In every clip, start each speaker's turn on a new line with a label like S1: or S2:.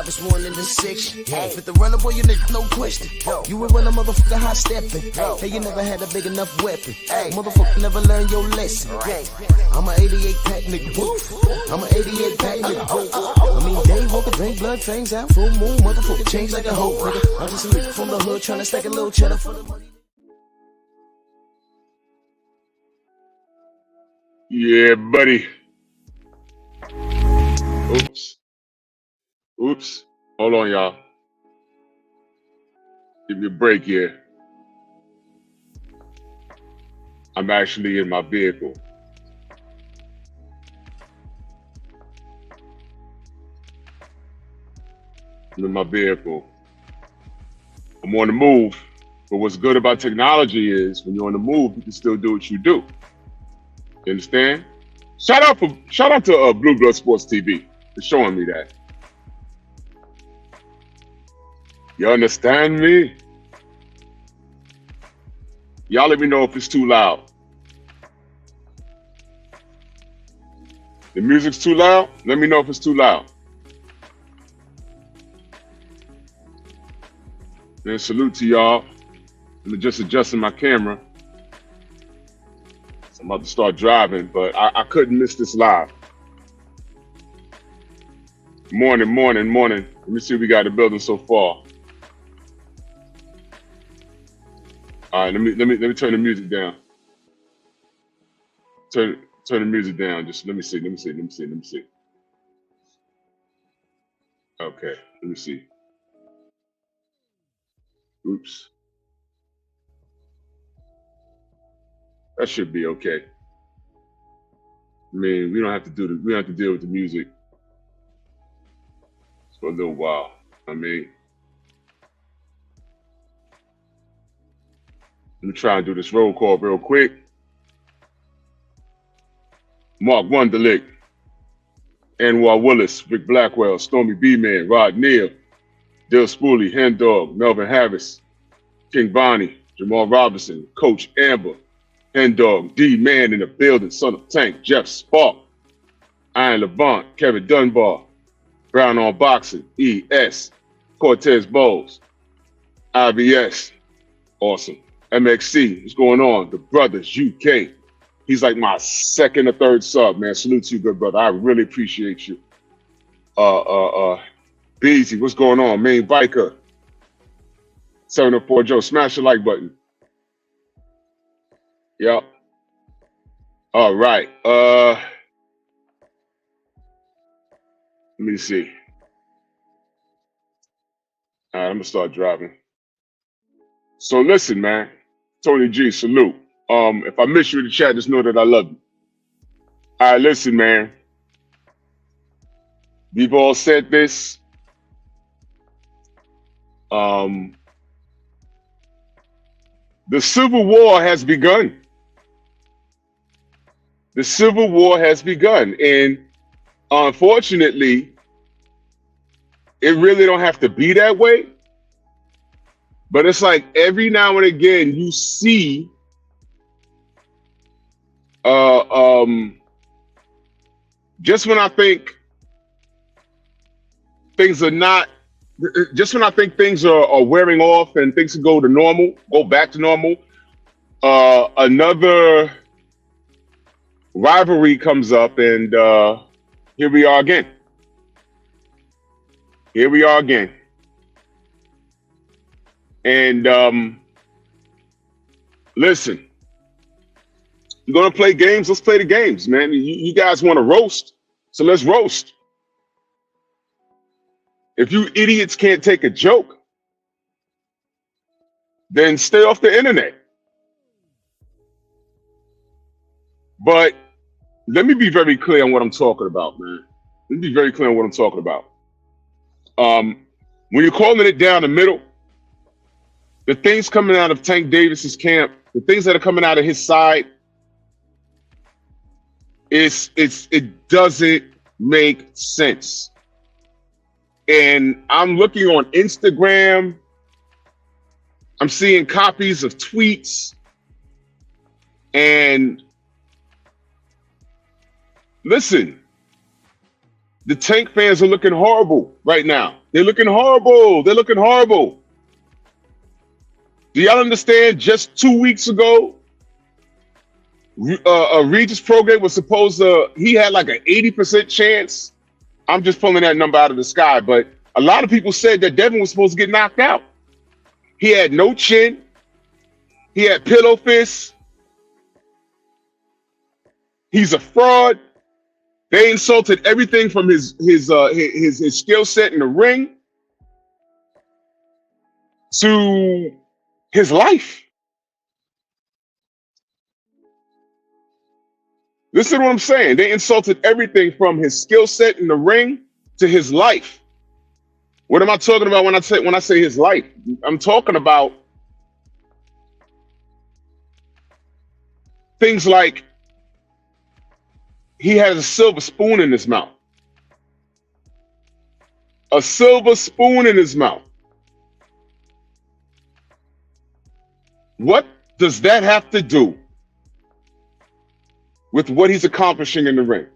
S1: 5 is 1 in the 6. Fit the runner, boy, you nigga, no question. You would run a motherfucker high stepping. Hey, you never had a big enough weapon. Motherfucker never learned your lesson. I'm an 88 pack nigga. I'm an 88 pack nigga. I mean, day walker, drink blood, fangs out, full moon, motherfucker, change like a hoe, nigga. I'm just a nigga from the hood trying to stack a little cheddar for the money.
S2: Yeah, buddy. Oops. Hold on, y'all. Give me a break here. I'm actually in my vehicle. I'm in my vehicle. I'm on the move. But what's good about technology is when you're on the move, you can still do what you do. You understand? Shout out to Blue Blood Sports TV for showing me that. You understand me? Y'all let me know if it's too loud. The music's too loud? Let me know if it's too loud. And salute to y'all. I'm just adjusting my camera. I'm about to start driving, but I couldn't miss this live. Morning. Let me see what we got in the building so far. All right, let me turn the music down. Turn the music down. Just let me see. Okay, let me see. Oops. That should be okay. I mean, we don't have to deal with the music for a little while. I mean, let me try and do this roll call real quick. Mark Wunderlich, Anwar Willis, Rick Blackwell, Stormy B-Man, Rod Neal, Dale Spooley, Hen Dog, Melvin Harris, King Bonnie, Jamal Robinson, Coach Amber, Hen Dog, D-Man in the building, Son of Tank, Jeff Spark, Iron Levant, Kevin Dunbar, Brown on Boxing, ES, Cortez Bowles, IBS, awesome. MXC, what's going on? The Brothers, UK. He's like my second or third sub, man. Salute to you, good brother. I really appreciate you. Beezy, what's going on? Main Biker. 704 Joe, smash the like button. Yep. All right. Let me see. All right, I'm gonna start driving. So listen, man. Tony G, salute. If I miss you in the chat, just know that I love you. All right, listen, man. We've all said this. The Civil War has begun. The Civil War has begun. And unfortunately, it really don't have to be that way. But it's like every now and again you see just when I think things are not, just when I think things are wearing off and things can go back to normal, another rivalry comes up, and here we are again. And listen, you're gonna play games, let's play the games, man. You guys want to roast, so let's roast. If you idiots can't take a joke, then stay off the internet. But let me be very clear on what I'm talking about, man. Let me be very clear on what I'm talking about. When you're calling it down the middle, the things coming out of Tank Davis's camp, the things that are coming out of his side, it doesn't make sense. And I'm looking on Instagram, I'm seeing copies of tweets, and listen, the Tank fans are looking horrible right now. They're looking horrible. They're looking horrible. Do y'all understand? Just 2 weeks ago, Regis Prograde was supposed to, he had like an 80% chance. I'm just pulling that number out of the sky, but a lot of people said that Devin was supposed to get knocked out. He had no chin. He had pillow fists. He's a fraud. They insulted everything from his skill set in the ring to his life. Listen to what I'm saying. They insulted everything from his skill set in the ring to his life. What am I talking about when I say his life? I'm talking about things like he has a silver spoon in his mouth. A silver spoon in his mouth. What does that have to do with what he's accomplishing in the ring?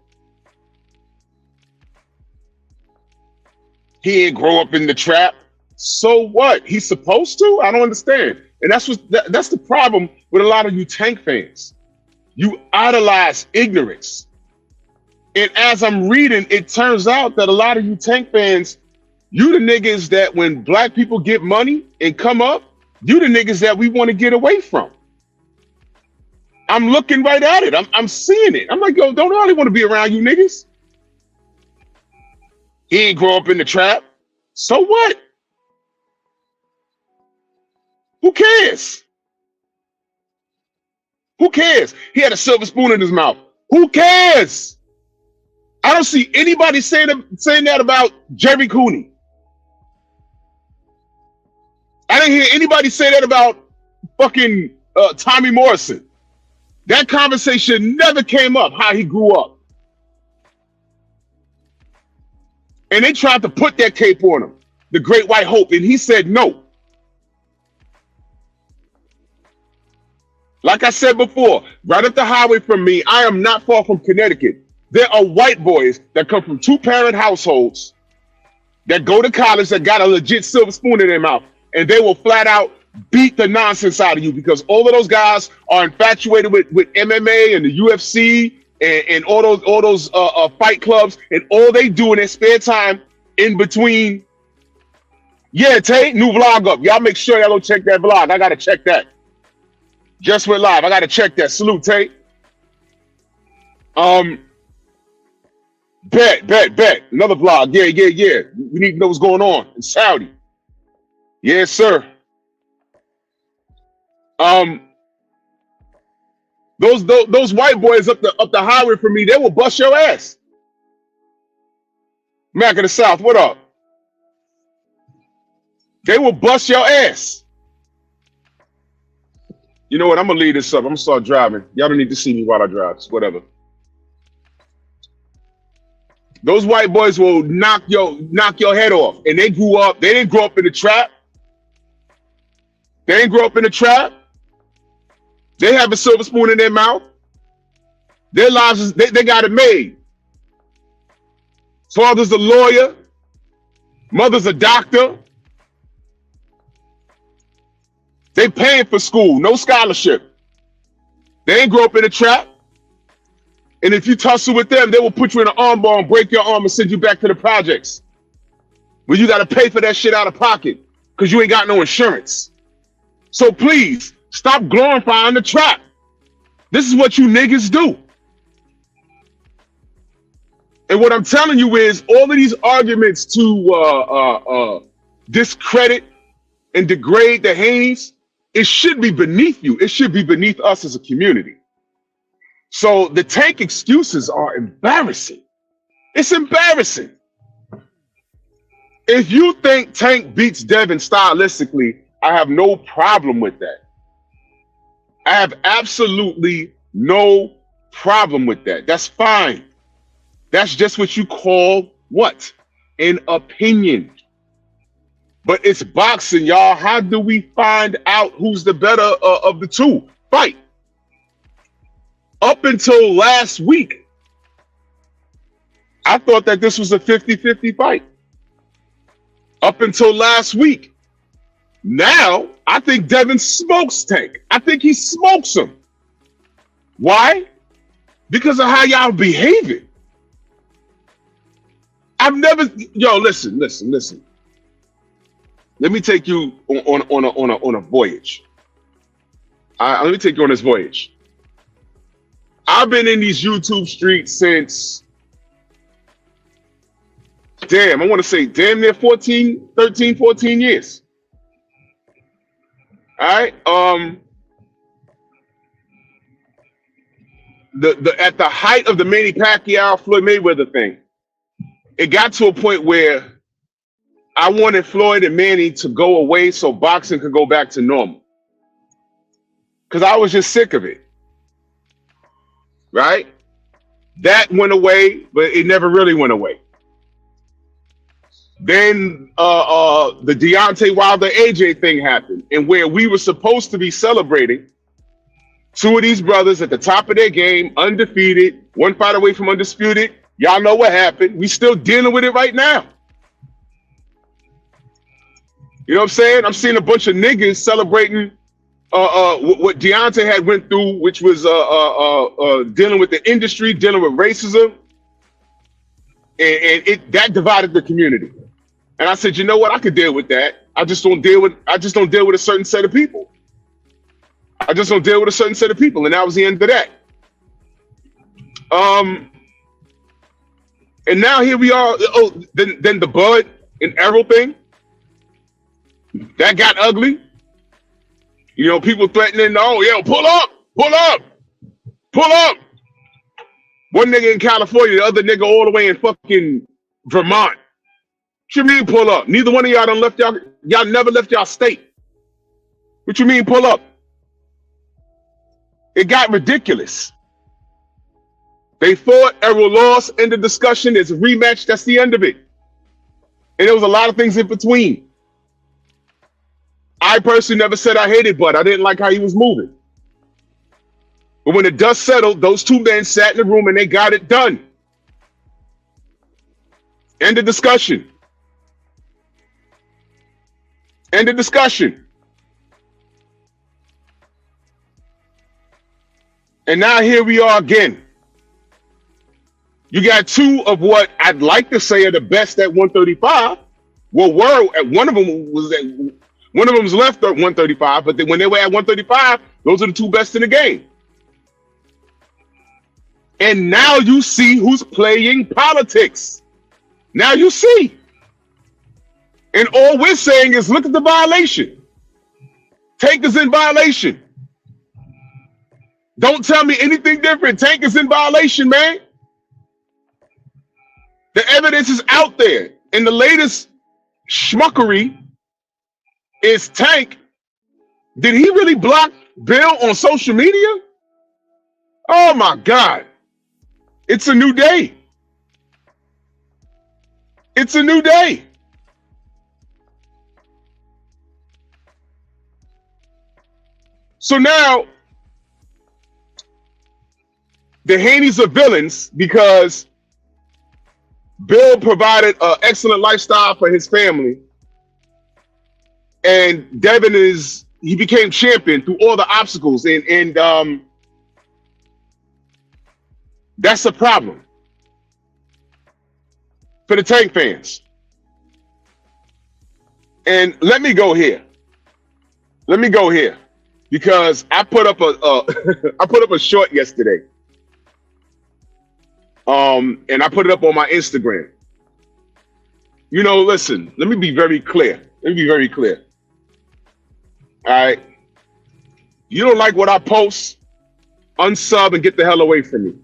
S2: He didn't grow up in the trap. So what? He's supposed to? I don't understand. And that's the problem with a lot of you Tank fans. You idolize ignorance. And as I'm reading, it turns out that a lot of you Tank fans, you the niggas that when black people get money and come up, you the niggas that we want to get away from. I'm looking right at it. I'm seeing it. I'm like, yo, don't nobody want to be around you niggas. He ain't grow up in the trap. So what? Who cares? Who cares? He had a silver spoon in his mouth. Who cares? I don't see anybody saying that about Jerry Cooney. I didn't hear anybody say that about fucking Tommy Morrison. That conversation never came up, how he grew up. And they tried to put that cape on him, the Great White Hope, and he said no. Like I said before, right up the highway from me, I am not far from Connecticut. There are white boys that come from two-parent households that go to college that got a legit silver spoon in their mouth, and they will flat out beat the nonsense out of you because all of those guys are infatuated with MMA and the UFC and all those fight clubs, and all they do in their spare time in between. Yeah, Tay, new vlog up. Y'all make sure y'all go check that vlog. I gotta check that. Just went live. I gotta check that. Salute, Tay. Bet. Another vlog. Yeah. We need to know what's going on in Saudi. Yes, sir. Those white boys up the highway from me, they will bust your ass. Mac of the South, what up? They will bust your ass. You know what? I'm gonna leave this up. I'm gonna start driving. Y'all don't need to see me while I drive. It's whatever. Those white boys will knock your head off. And they grew up. They didn't grow up in the trap. They didn't grow up in the trap. They have a silver spoon in their mouth. Their lives, they got it made. Father's a lawyer. Mother's a doctor. They paying for school, no scholarship. They ain't grow up in a trap. And if you tussle with them, they will put you in an armbar and break your arm and send you back to the projects. But you got to pay for that shit out of pocket because you ain't got no insurance. So please, stop glorifying the trap. This is what you niggas do. And what I'm telling you is all of these arguments to discredit and degrade the Haneys, it should be beneath you. It should be beneath us as a community. So the Tank excuses are embarrassing. It's embarrassing. If you think Tank beats Devin stylistically, I have no problem with that. I have absolutely no problem with that. That's fine. That's just what you call what? An opinion. But it's boxing, y'all. How do we find out who's the better of the two? Fight. Up until last week, I thought that this was a 50-50 fight. up until last week. Now, I think Devin smokes Tank. I think he smokes him. Why? Because of how y'all behaving. I've never, listen. Let me take you on a voyage. Let me take you on this voyage. I've been in these YouTube streets since, I want to say damn near 13, 14 years. All right. At the height of the Manny Pacquiao Floyd Mayweather thing, it got to a point where I wanted Floyd and Manny to go away so boxing could go back to normal. Because I was just sick of it. Right? That went away, but it never really went away. Then the Deontay Wilder AJ thing happened, and where we were supposed to be celebrating two of these brothers at the top of their game, undefeated, one fight away from undisputed. Y'all know what happened. We still dealing with it right now. You know what I'm saying? I'm seeing a bunch of niggas celebrating what Deontay had went through, which was dealing with the industry, dealing with racism, and that divided the community. And I said, you know what? I could deal with that. I just don't deal with a certain set of people. And that was the end of that. And now here we are. Oh, then the Bud and Errol thing. That got ugly. You know, people threatening, oh, yeah, pull up. One nigga in California, the other nigga all the way in fucking Vermont. What you mean pull up? Neither one of y'all done left y'all never left y'all state. What you mean pull up? It got ridiculous. They fought, Errol lost, end of discussion. There's a rematch, that's the end of it. And there was a lot of things in between. I personally never said I hated Bud. I didn't like how he was moving. But when the dust settled, those two men sat in the room and they got it done. End of discussion. End of discussion. And now here we are again. You got two of what I'd like to say are the best at 135. Well, one of them was left at 135, but when they were at 135, those are the two best in the game. And now you see who's playing politics. Now you see. And all we're saying is look at the violation. Tank is in violation. Don't tell me anything different. Tank is in violation, man. The evidence is out there. And the latest schmuckery is Tank. Did he really block Bill on social media? Oh my God. It's a new day. It's a new day. So now the Haneys are villains because Bill provided an excellent lifestyle for his family. And Devin he became champion through all the obstacles. And that's a problem for the Tank fans. And let me go here. Because I put up a short yesterday. And I put it up on my Instagram. You know, listen, let me be very clear. All right. You don't like what I post, unsub and get the hell away from me.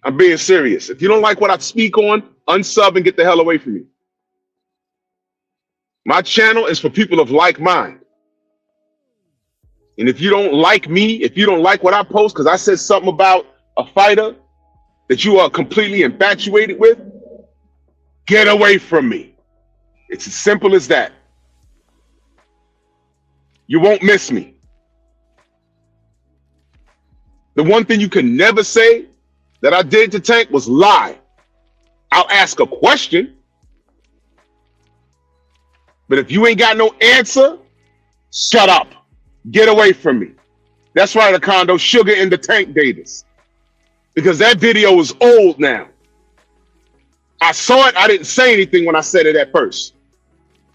S2: I'm being serious. If you don't like what I speak on, unsub and get the hell away from me. My channel is for people of like mind. And if you don't like me, if you don't like what I post because I said something about a fighter that you are completely infatuated with, get away from me. It's as simple as that. You won't miss me. The one thing you can never say that I did to Tank was lie. I'll ask a question, But if you ain't got no answer, shut up. Get away from me. That's right, Acondo, Sugar in the Tank Davis. Because that video is old now. I saw it. I didn't say anything when I said it at first.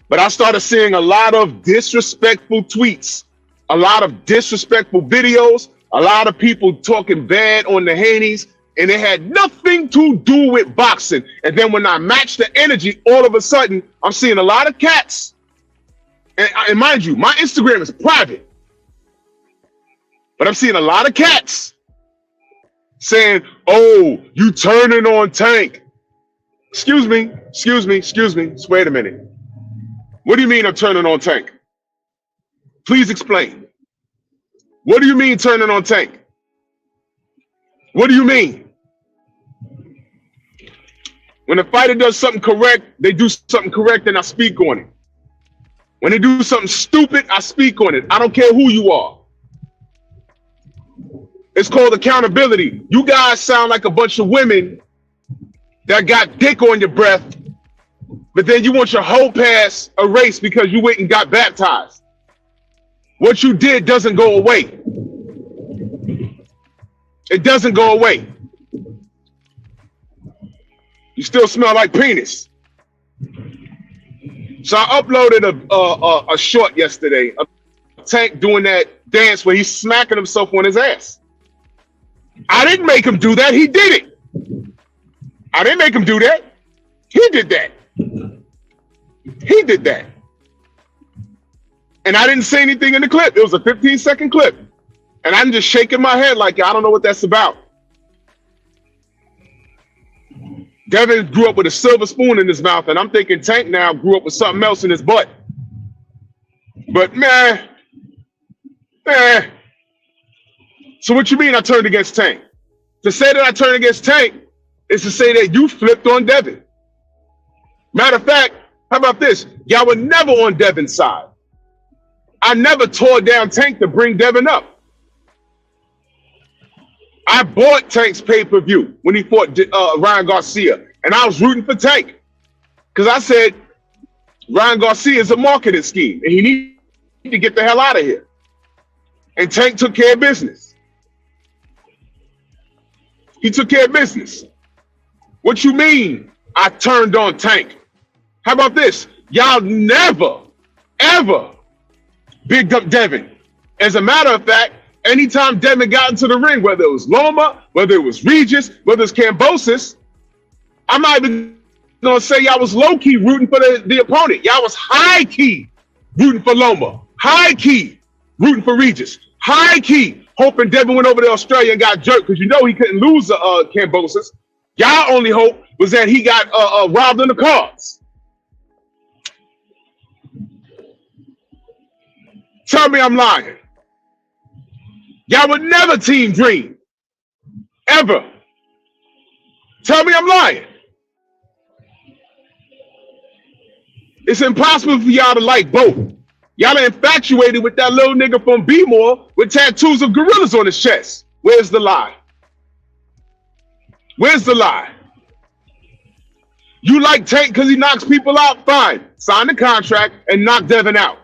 S2: But I started seeing a lot of disrespectful tweets, a lot of disrespectful videos, a lot of people talking bad on the Haneys, and it had nothing to do with boxing. And then when I matched the energy, all of a sudden, I'm seeing a lot of cats. And mind you, my Instagram is private. But I'm seeing a lot of cats saying, oh, you turning on Tank. Excuse me. Just wait a minute. What do you mean I'm turning on Tank? Please explain. What do you mean turning on Tank? What do you mean? When a fighter does something correct, they do something correct and I speak on it. When they do something stupid, I speak on it. I don't care who you are. It's called accountability. You guys sound like a bunch of women that got dick on your breath, but then you want your whole past erased because you went and got baptized. What you did doesn't go away. It doesn't go away. You still smell like penis. So I uploaded a short yesterday of Tank doing that dance where he's smacking himself on his ass. I didn't make him do that. He did it. I didn't make him do that. He did that. He did that. And I didn't say anything in the clip. It was a 15-second clip. And I'm just shaking my head like, I don't know what that's about. Devin grew up with a silver spoon in his mouth, and I'm thinking Tank now grew up with something else in his butt. But man. So what you mean I turned against Tank? To say that I turned against Tank is to say that you flipped on Devin. Matter of fact, how about this? Y'all were never on Devin's side. I never tore down Tank to bring Devin up. I bought Tank's pay-per-view when he fought Ryan Garcia, and I was rooting for Tank because I said Ryan Garcia is a marketing scheme, and he needs to get the hell out of here. And Tank took care of business. He took care of business. What you mean I turned on Tank? How about this? Y'all never, ever bigged up Devin. As a matter of fact, anytime Devin got into the ring, whether it was Loma, whether it was Regis, whether it's Cambosis, I'm not even gonna say y'all was low-key rooting for the opponent. Y'all was high-key rooting for Loma, high-key rooting for Regis, high-key hoping Devin went over to Australia and got jerked because you know he couldn't lose Cambosis. Y'all only hope was that he got robbed in the cards. Tell me I'm lying. Y'all would never team dream. Ever. Tell me I'm lying. It's impossible for y'all to like both. Y'all are infatuated with that little nigga from B-More with tattoos of gorillas on his chest. Where's the lie? Where's the lie? You like Tank because he knocks people out? Fine. Sign the contract and knock Devin out.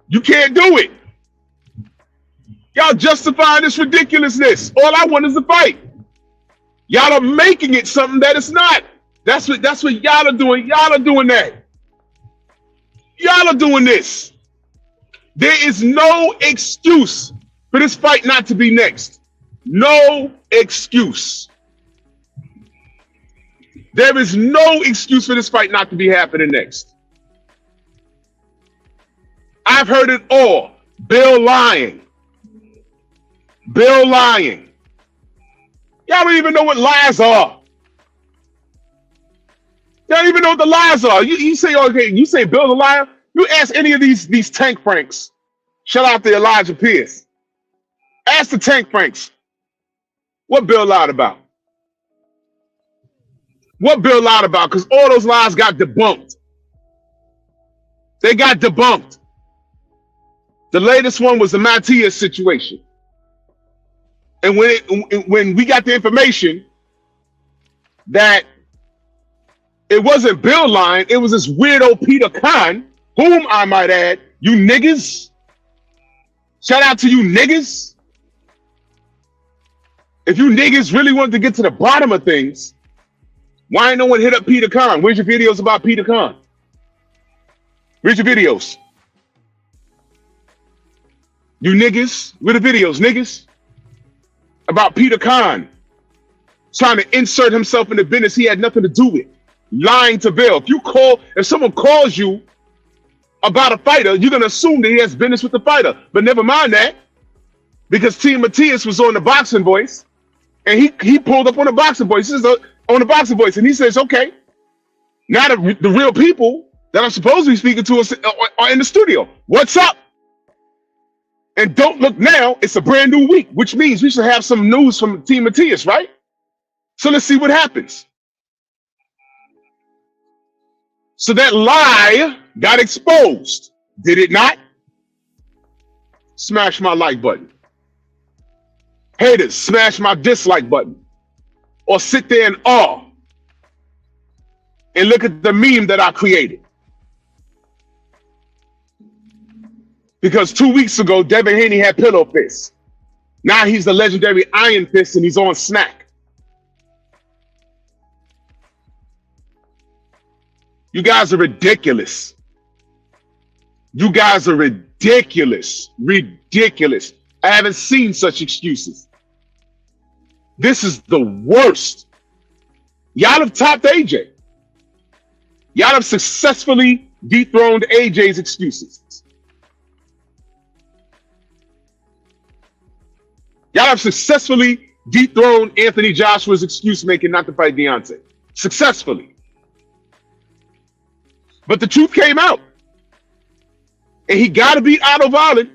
S2: You can't do it. Y'all justifying this ridiculousness. All I want is a fight. Y'all are making it something that it's not. That's what y'all are doing. Y'all are doing that. Y'all are doing this. There is no excuse for this fight not to be next. No excuse. There is no excuse for this fight not to be happening next. I've heard it all. Bill lying. Bill lying. Y'all don't even know what lies are. Y'all don't even know what the lies are. You say, okay, you say Bill's a liar. You ask any of these Tank Franks. Shout out to Elijah Pierce. Ask the Tank Franks. What Bill lied about? What Bill lied about? Because all those lies got debunked. They got debunked. The latest one was the Matias situation. And when we got the information that It wasn't Bill lying. It was this weirdo Peter Khan, whom I might add, you niggas. Shout out to you niggas. If you niggas really wanted to get to the bottom of things, why ain't no one hit up Peter Khan? Where's your videos about Peter Khan? Where's your videos? You niggas, where the videos, niggas? About Peter Khan trying to insert himself in the business he had nothing to do with. Lying to Bill. If someone calls you about a fighter, you're gonna assume that he has business with the fighter. But never mind that, because T. Matias was on the Boxing Voice, and he pulled up on the Boxing Voice. On the Boxing Voice, and he says, "Okay, now the real people that I'm supposed to be speaking to are in the studio. What's up?" And don't look now. It's a brand new week, which means we should have some news from T. Matias, right? So let's see what happens. So that lie got exposed, did it not? Smash my like button. Haters, smash my dislike button. Or sit there in awe and look at the meme that I created. Because 2 weeks ago, Devin Haney had pillow fists. Now he's the legendary Iron Fist and he's on snack. You guys are ridiculous. You guys are ridiculous. Ridiculous. I haven't seen such excuses. This is the worst. Y'all have topped AJ. Y'all have successfully dethroned AJ's excuses. Y'all have successfully dethroned Anthony Joshua's excuse making not to fight Deontay. Successfully. But the truth came out. And he got to beat Otto Wallin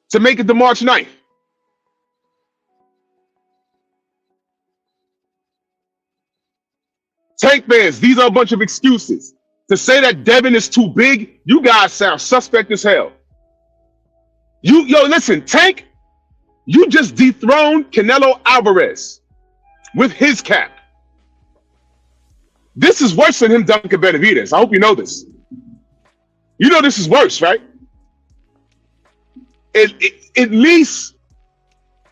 S2: to make it to March 9th. Tank fans, these are a bunch of excuses. To say that Devin is too big, you guys sound suspect as hell. Listen, Tank, you just dethroned Canelo Alvarez with his cap. This is worse than him dunking Benavidez. I hope you know this. You know this is worse, right? At least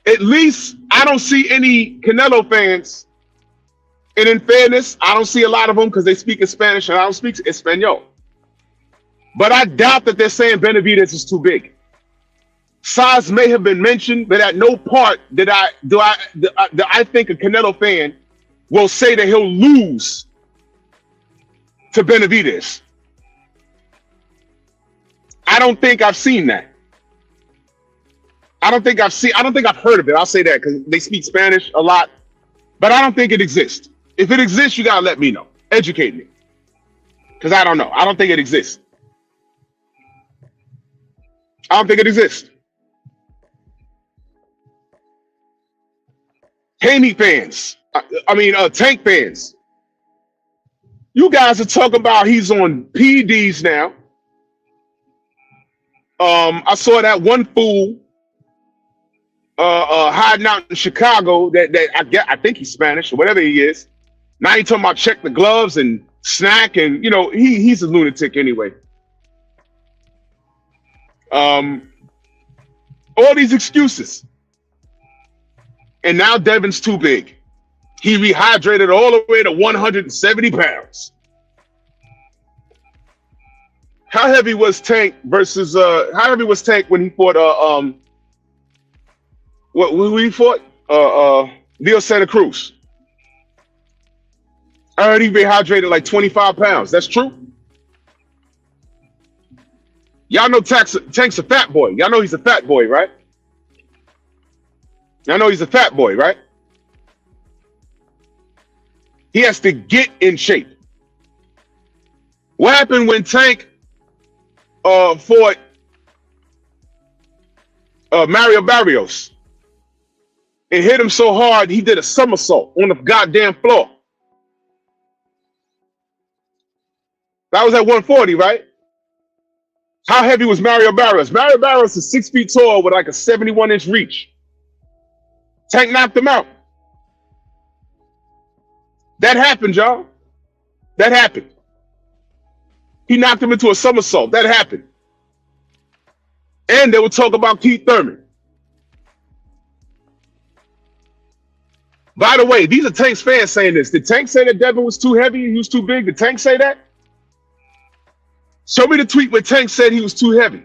S2: I don't see any Canelo fans. And in fairness, I don't see a lot of them because they speak in Spanish and I don't speak Espanol. But I doubt that they're saying Benavidez is too big. Size may have been mentioned, but at no part do I think a Canelo fan will say that he'll lose to Benavidez. I don't think I've seen that. I don't think I've heard of it. I'll say that because they speak Spanish a lot, but I don't think it exists. If it exists, you gotta let me know. Educate me. Because I don't know. I don't think it exists. I don't think it exists. Haney fans, Tank fans, you guys are talking about he's on PEDs now. I saw that one fool hiding out in Chicago that I think he's Spanish or whatever he is. Now he's talking about check the gloves and snack and he's a lunatic anyway. All these excuses. And now Devin's too big. He rehydrated all the way to 170 pounds. How heavy was Tank when he fought who he fought? Leo Santa Cruz. I heard he rehydrated like 25 pounds. That's true. Y'all know Tank's a fat boy. Y'all know he's a fat boy, right? Y'all know he's a fat boy, right? He has to get in shape. What happened when Tank fought Mario Barrios and hit him so hard he did a somersault on the goddamn floor? That was at 140, right? How heavy was Mario Barrios? Mario Barrios is 6 feet tall with like a 71-inch reach. Tank knocked him out. That happened, y'all. That happened. He knocked him into a somersault. That happened. And they would talk about Keith Thurman. By the way, these are Tank's fans saying this. Did Tank say that Devin was too heavy? He was too big? Did Tank say that? Show me the tweet where Tank said he was too heavy.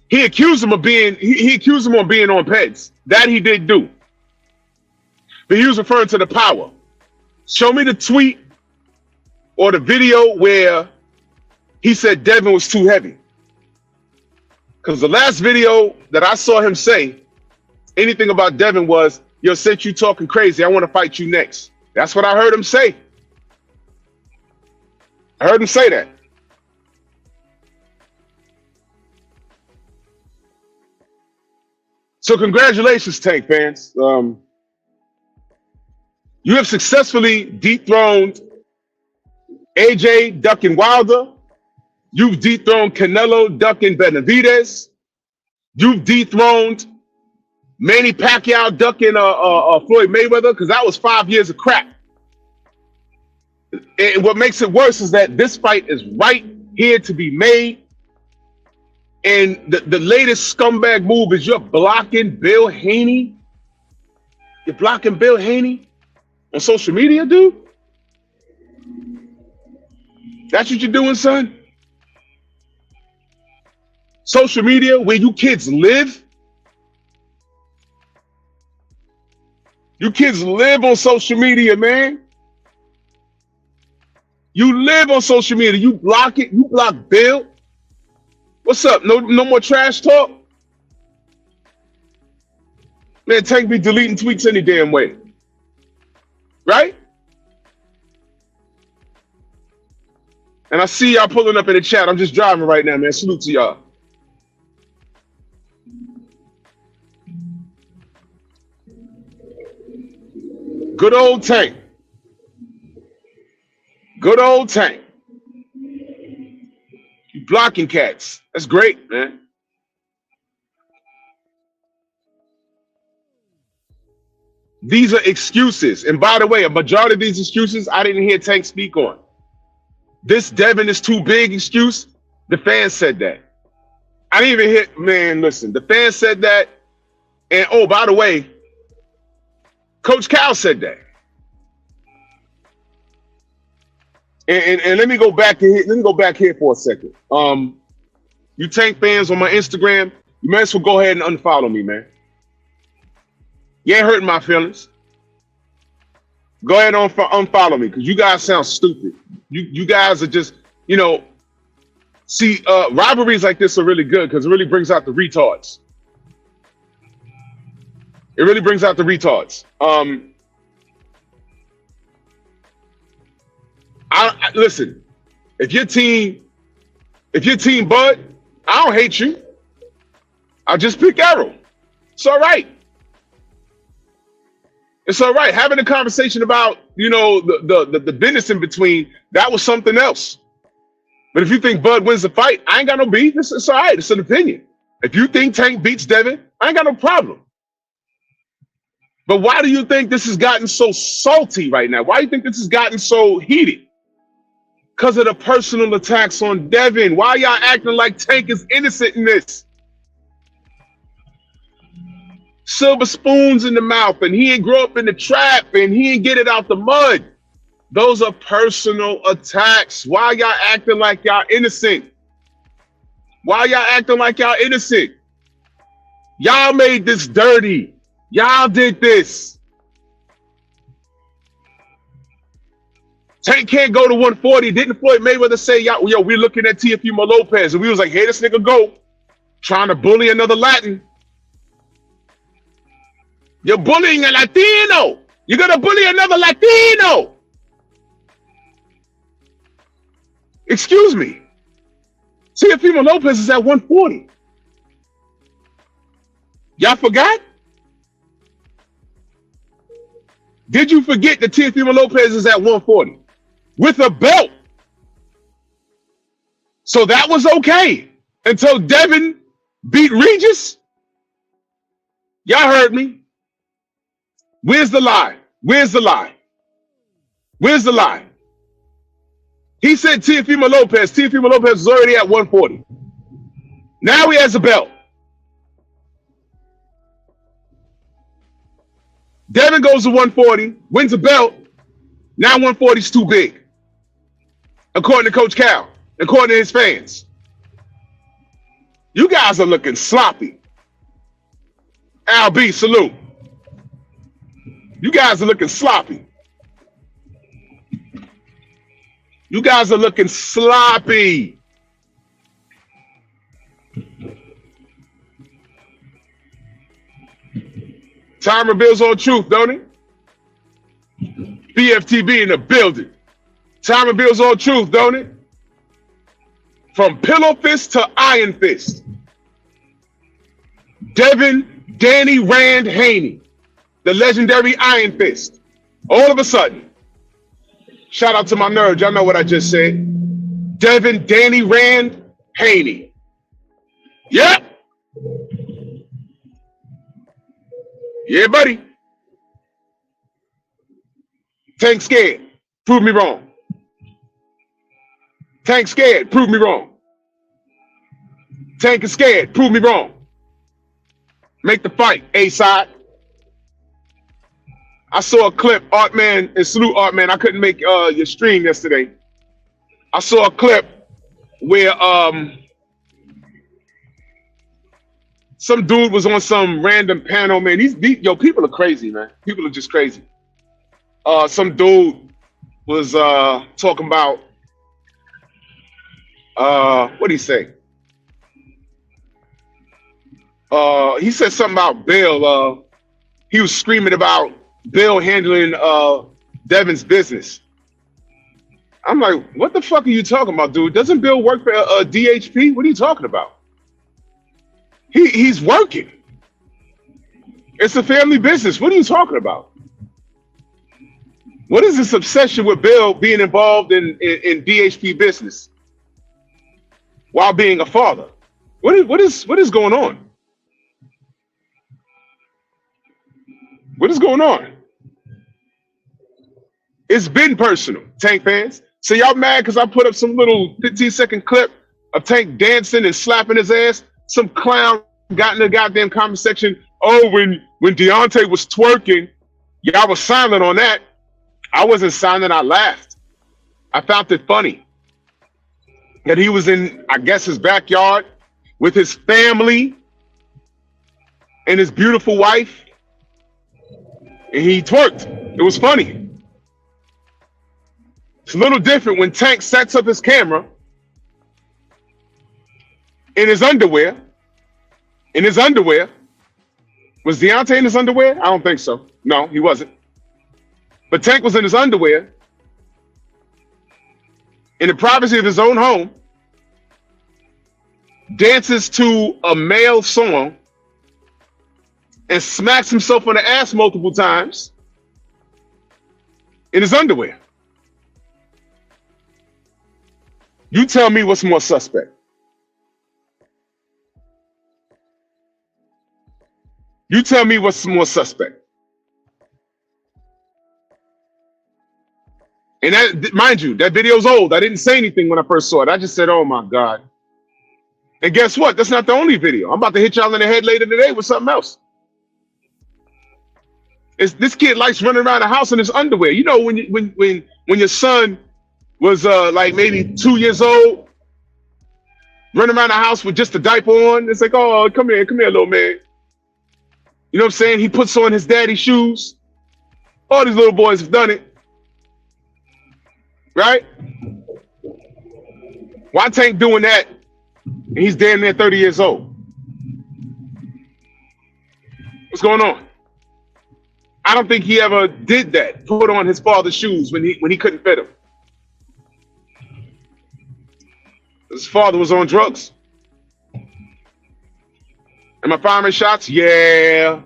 S2: He accused him of being, he accused him of being on peds. That he did do. But he was referring to the power. Show me the tweet or the video where he said Devin was too heavy. Because the last video that I saw him say anything about Devin was, yo, since you talking crazy, I want to fight you next. That's what I heard him say. I heard him say that. So congratulations, Tank fans. You have successfully dethroned AJ ducking Wilder. You've dethroned Canelo ducking Benavidez. You've dethroned Manny Pacquiao ducking Floyd Mayweather, because that was 5 years of crap. And what makes it worse is that this fight is right here to be made. And the latest scumbag move is you're blocking Bill Haney. You're blocking Bill Haney on social media, dude? That's what you're doing, son? Social media, where you kids live? You kids live on social media, man. You live on social media. You block it. You block Bill. What's up? No more trash talk? Man, Tank be deleting tweets any damn way. Right? And I see y'all pulling up in the chat. I'm just driving right now, man. Salute to y'all. Good old Tank. Good old Tank. You blocking cats. That's great, man. These are excuses. And by the way, a majority of these excuses I didn't hear Tank speak on. This Devin is too big excuse, the fans said that. I didn't even hear, man, listen, the fans said that. And oh, by the way, Coach Cal said that. And let me go back here. Let me go back here for a second. You Tank fans on my Instagram, you may as well go ahead and unfollow me, man. You ain't hurting my feelings. Go ahead and unfollow me, because you guys sound stupid. You guys are just, you know, see, rivalries like this are really good because it really brings out the retards. It really brings out the retards. Listen, if your team Bud, I don't hate you. I'll just pick Arrow. It's all right. It's all right. Having a conversation about, you know, the business in between, that was something else. But if you think Bud wins the fight, I ain't got no beef. It's all right. It's an opinion. If you think Tank beats Devin, I ain't got no problem. But why do you think this has gotten so salty right now? Why do you think this has gotten so heated? Because of the personal attacks on Devin. Why y'all acting like Tank is innocent in this? Silver spoons in the mouth, and he ain't grow up in the trap, and he ain't get it out the mud. Those are personal attacks. Why y'all acting like y'all innocent? Why y'all acting like y'all innocent? Y'all made this dirty. Y'all did this. Tank can't go to 140. Didn't Floyd Mayweather say, yo, we're looking at Teofimo Lopez? And we was like, hey, this nigga go. Trying to bully another Latin. You're bullying a Latino. You're going to bully another Latino. Excuse me. Teofimo Lopez is at 140. Y'all forgot? Did you forget that Teofimo Lopez is at 140 with a belt? So that was okay until Devin beat Regis. Y'all heard me. Where's the lie? Where's the lie? Where's the lie? He said Teofimo Lopez. Teofimo Lopez was already at 140. Now he has a belt. Devin goes to 140, wins a belt. Now 140 is too big, according to Coach Cal, according to his fans. You guys are looking sloppy. Al B, salute. You guys are looking sloppy. You guys are looking sloppy. Time reveals all truth, don't it? BFTB in the building. Time reveals all truth, don't it? From pillow fist to iron fist. Devin, Danny, Rand, Haney. The legendary Iron Fist. All of a sudden. Shout out to my nerds. Y'all know what I just said. Devin, Danny, Rand, Haney. Yep. Yeah, buddy. Tank scared. Prove me wrong. Tank scared. Prove me wrong. Tank is scared. Prove me wrong. Make the fight, A-side. I saw a clip, Artman, and salute Artman. I couldn't make your stream yesterday. I saw a clip where some dude was on some random panel, man. Yo, people are crazy, man. People are just crazy. Some dude was talking about what did he say? He said something about Bill. He was screaming about Bill handling Devin's business. I'm like, what the fuck are you talking about, dude? Doesn't Bill work for DHP? What are you talking about? He's working. It's a family business. What are you talking about? What is this obsession with Bill being involved in DHP business while being a father? What is going on? What is going on? It's been personal, Tank fans. So y'all mad because I put up some little 15-second clip of Tank dancing and slapping his ass? Some clown got in the goddamn comment section. Oh, when Deontay was twerking, y'all was silent on that. I wasn't silent. I laughed. I found it funny that he was in, I guess, his backyard with his family and his beautiful wife, and he twerked. It was funny. It's a little different when Tank sets up his camera in his underwear. In his underwear. Was Deontay in his underwear? I don't think so. No, he wasn't. But Tank was in his underwear in the privacy of his own home, dances to a male song, and smacks himself on the ass multiple times in his underwear. You tell me what's more suspect. You tell me what's more suspect. And that, mind you, that video's old. I didn't say anything when I first saw it. I just said, oh my God. And guess what? That's not the only video. I'm about to hit y'all in the head later today with something else. This kid likes running around the house in his underwear. You know, when your son was like maybe 2 years old, running around the house with just a diaper on, it's like, oh, come here, little man. You know what I'm saying? He puts on his daddy's shoes. All these little boys have done it. Right? Why Tank doing that? And he's damn near 30 years old. What's going on? I don't think he ever did that. Put on his father's shoes when he couldn't fit him. His father was on drugs. Am I firing shots? Yeah.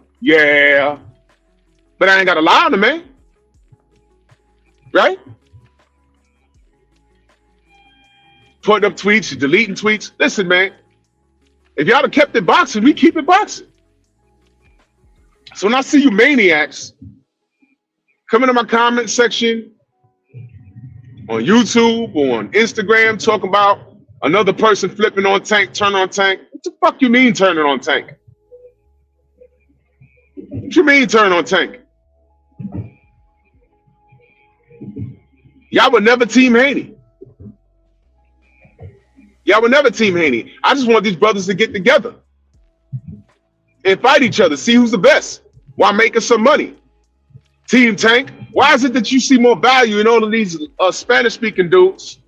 S2: But I ain't got to lie on the man. Right? Putting up tweets, deleting tweets. Listen, man. If y'all have kept it boxing, we keep it boxing. So when I see you maniacs come into my comment section on YouTube or on Instagram talking about another person flipping on Tank, turn on Tank. What the fuck you mean turning on Tank? What you mean turn on Tank? Y'all would never team Haney. Y'all would never team Haney. I just want these brothers to get together and fight each other, see who's the best while making some money. Team Tank, why is it that you see more value in all of these Spanish-speaking dudes,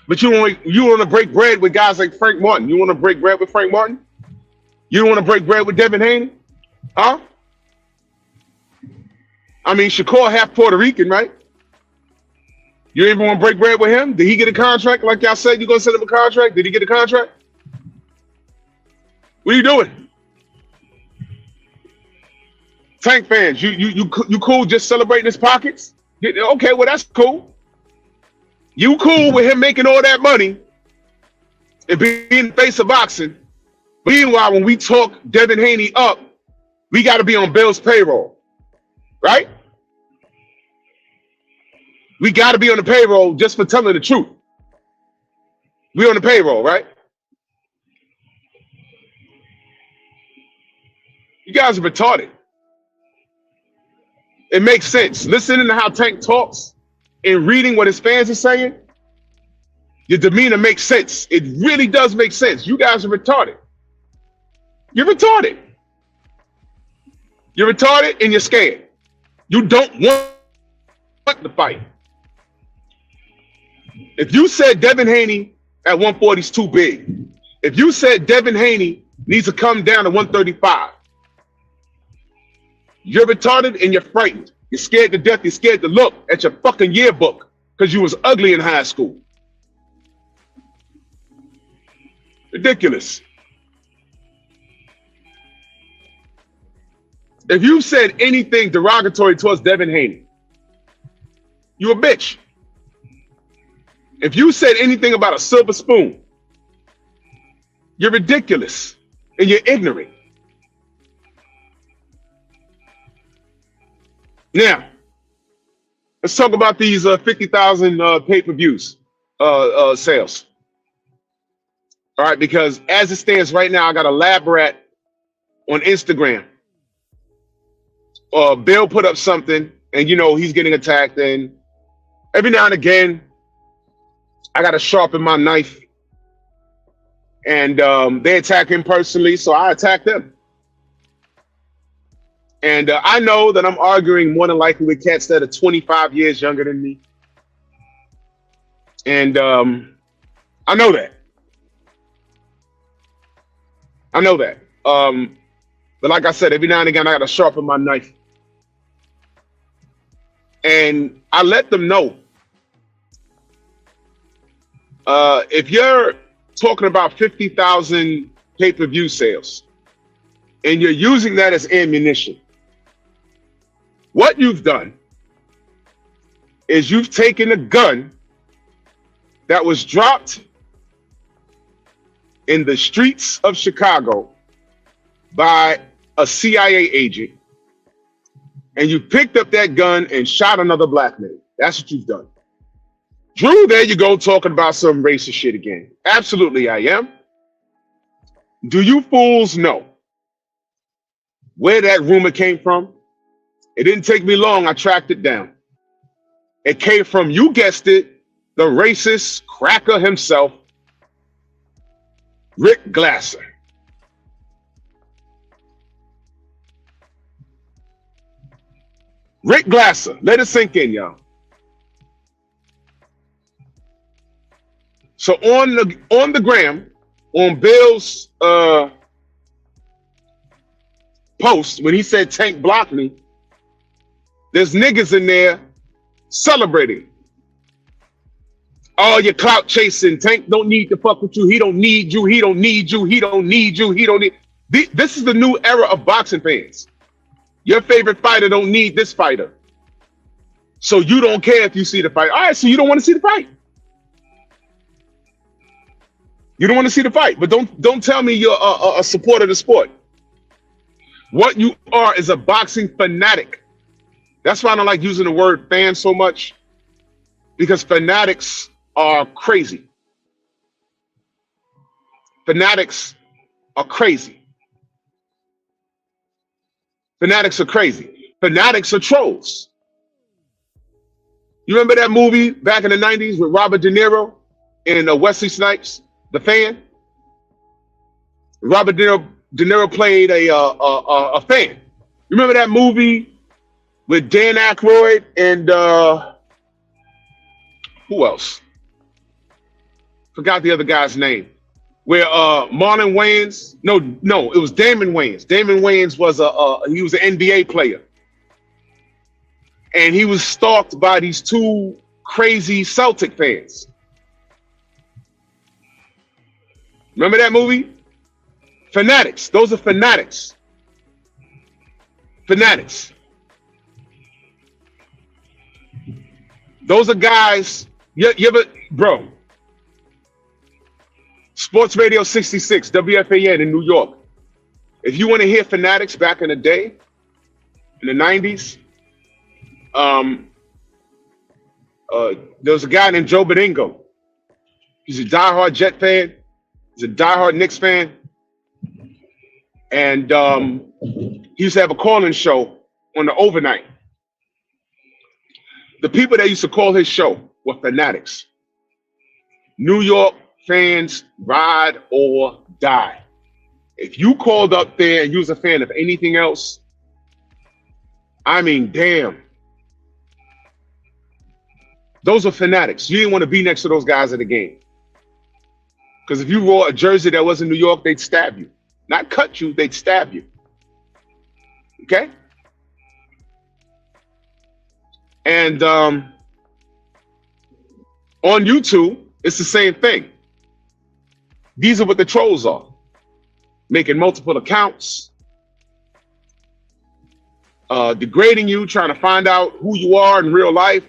S2: but you want to break bread with guys like Frank Martin? You want to break bread with Frank Martin? You don't want to break bread with Devin Haney? Huh? I mean, Shakur half Puerto Rican, right? You even want to break bread with him? Did he get a contract? Like y'all said, you're going to send him a contract? Did he get a contract? What are you doing? Tank fans, you cool just celebrating his pockets? Okay, well, that's cool. You cool with him making all that money and being the face of boxing. Meanwhile, when we talk Devin Haney up, we got to be on Bill's payroll, right? We got to be on the payroll just for telling the truth. We on the payroll, right? You guys are retarded. It makes sense. Listening to how Tank talks and reading what his fans are saying, your demeanor makes sense. It really does make sense. You guys are retarded. You're retarded. You're retarded and you're scared. You don't want the fight. If you said Devin Haney at 140 is too big, if you said Devin Haney needs to come down to 135, you're retarded and you're frightened. You're scared to death. You're scared to look at your fucking yearbook because you was ugly in high school. Ridiculous. If you said anything derogatory towards Devin Haney, you a bitch. If you said anything about a silver spoon, you're ridiculous and you're ignorant. Now, let's talk about these 50,000 pay-per-views sales. All right, because as it stands right now, I got a lab rat on Instagram. Bill put up something, and you know he's getting attacked, and every now and again, I got to sharpen my knife, and they attack him personally, so I attack them. And I know that I'm arguing more than likely with cats that are 25 years younger than me. And I know that. I know that. But like I said, every now and again, I got to sharpen my knife. And I let them know, if you're talking about 50,000 pay-per-view sales and you're using that as ammunition, what you've done is you've taken a gun that was dropped in the streets of Chicago by a CIA agent, and you picked up that gun and shot another black man. That's what you've done. Drew, there you go, talking about some racist shit again. Absolutely, I am. Do you fools know where that rumor came from? It didn't take me long. I tracked it down. It came from, you guessed it, the racist cracker himself, Rick Glasser. Rick Glasser. Let it sink in, y'all. So on the gram, on Bill's post, when he said Tank blocked me, there's niggas in there celebrating. Oh, you're clout chasing. Tank don't need to fuck with you. He don't need you. He don't need you. He don't need you. He don't need. This is the new era of boxing fans. Your favorite fighter don't need this fighter. So you don't care if you see the fight. All right, so you don't want to see the fight. You don't want to see the fight, but don't tell me you're a supporter of the sport. What you are is a boxing fanatic. That's why I don't like using the word fan so much. because fanatics are crazy. Fanatics are crazy. Fanatics are crazy. Fanatics are trolls. You remember that movie back in the 90s with Robert De Niro and Wesley Snipes, The Fan? Robert De Niro played a fan. You remember that movie with Dan Aykroyd and who else? Forgot the other guy's name. Where Marlon Wayans, no, it was Damon Wayans. Damon Wayans was he was an NBA player. And he was stalked by these two crazy Celtic fans. Remember that movie? Fanatics. Those are fanatics. Fanatics. Those are guys, you ever, bro, Sports Radio 66, WFAN in New York. If you want to hear fanatics back in the day, in the 90s, there was a guy named Joe Benigno. He's a diehard Jet fan. He's a diehard Knicks fan. And he used to have a call-in show on the overnight. The people that used to call his show were fanatics. New York fans, ride or die. If you called up there and you was a fan of anything else, I mean, damn. Those are fanatics. You didn't want to be next to those guys at the game. Because if you wore a jersey that was in New York, they'd stab you. Not cut you, they'd stab you. Okay? And on YouTube, it's the same thing. These are what the trolls are. Making multiple accounts, degrading you, trying to find out who you are in real life.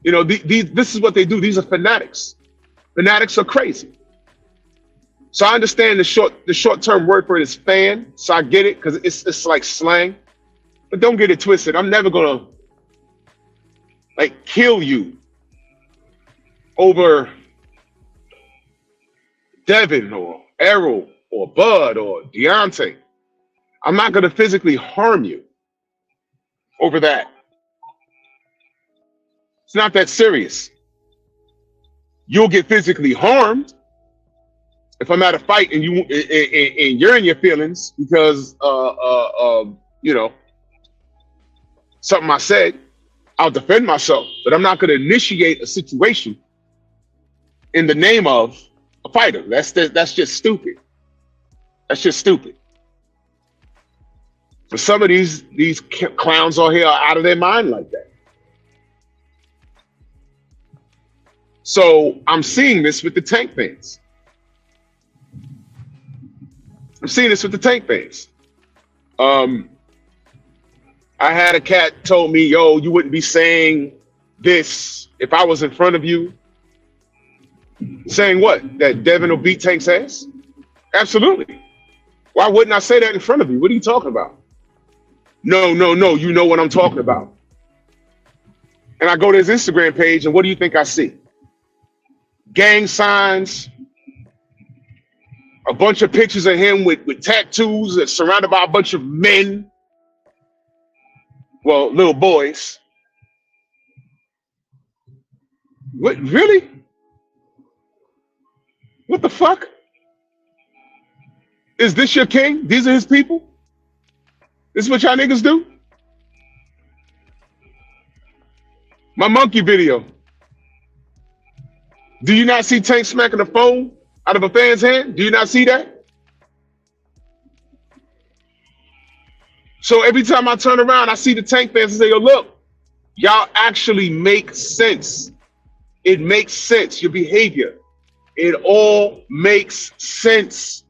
S2: You know, this is what they do. These are fanatics. Fanatics are crazy. So I understand the short-term word for it is fan. So I get it because it's like slang. But don't get it twisted. I'm never gonna like kill you over Devin or Errol or Bud or Deontay. I'm not gonna physically harm you over that. It's not that serious. You'll get physically harmed if I'm at a fight and you're in your feelings because you know, something I said. I'll defend myself, but I'm not going to initiate a situation in the name of a fighter. That's just stupid. That's just stupid. But some of these clowns out here are out of their mind like that. So I'm seeing this with the Tank fans. I'm seeing this with the Tank fans. I had a cat told me, yo, you wouldn't be saying this if I was in front of you. Saying what? That Devin will beat Tank's ass? Absolutely. Why wouldn't I say that in front of you? What are you talking about? No. You know what I'm talking about. And I go to his Instagram page, and what do you think I see? Gang signs, a bunch of pictures of him with tattoos that's surrounded by a bunch of men. Well, little boys. What, really? What the fuck? Is this your king? These are his people? This is what y'all niggas do? My monkey video. Do you not see Tank smacking the phone out of a fan's hand? Do you not see that? So every time I turn around, I see the Tank fans and say, yo, look, y'all actually make sense. It makes sense, your behavior. It all makes sense.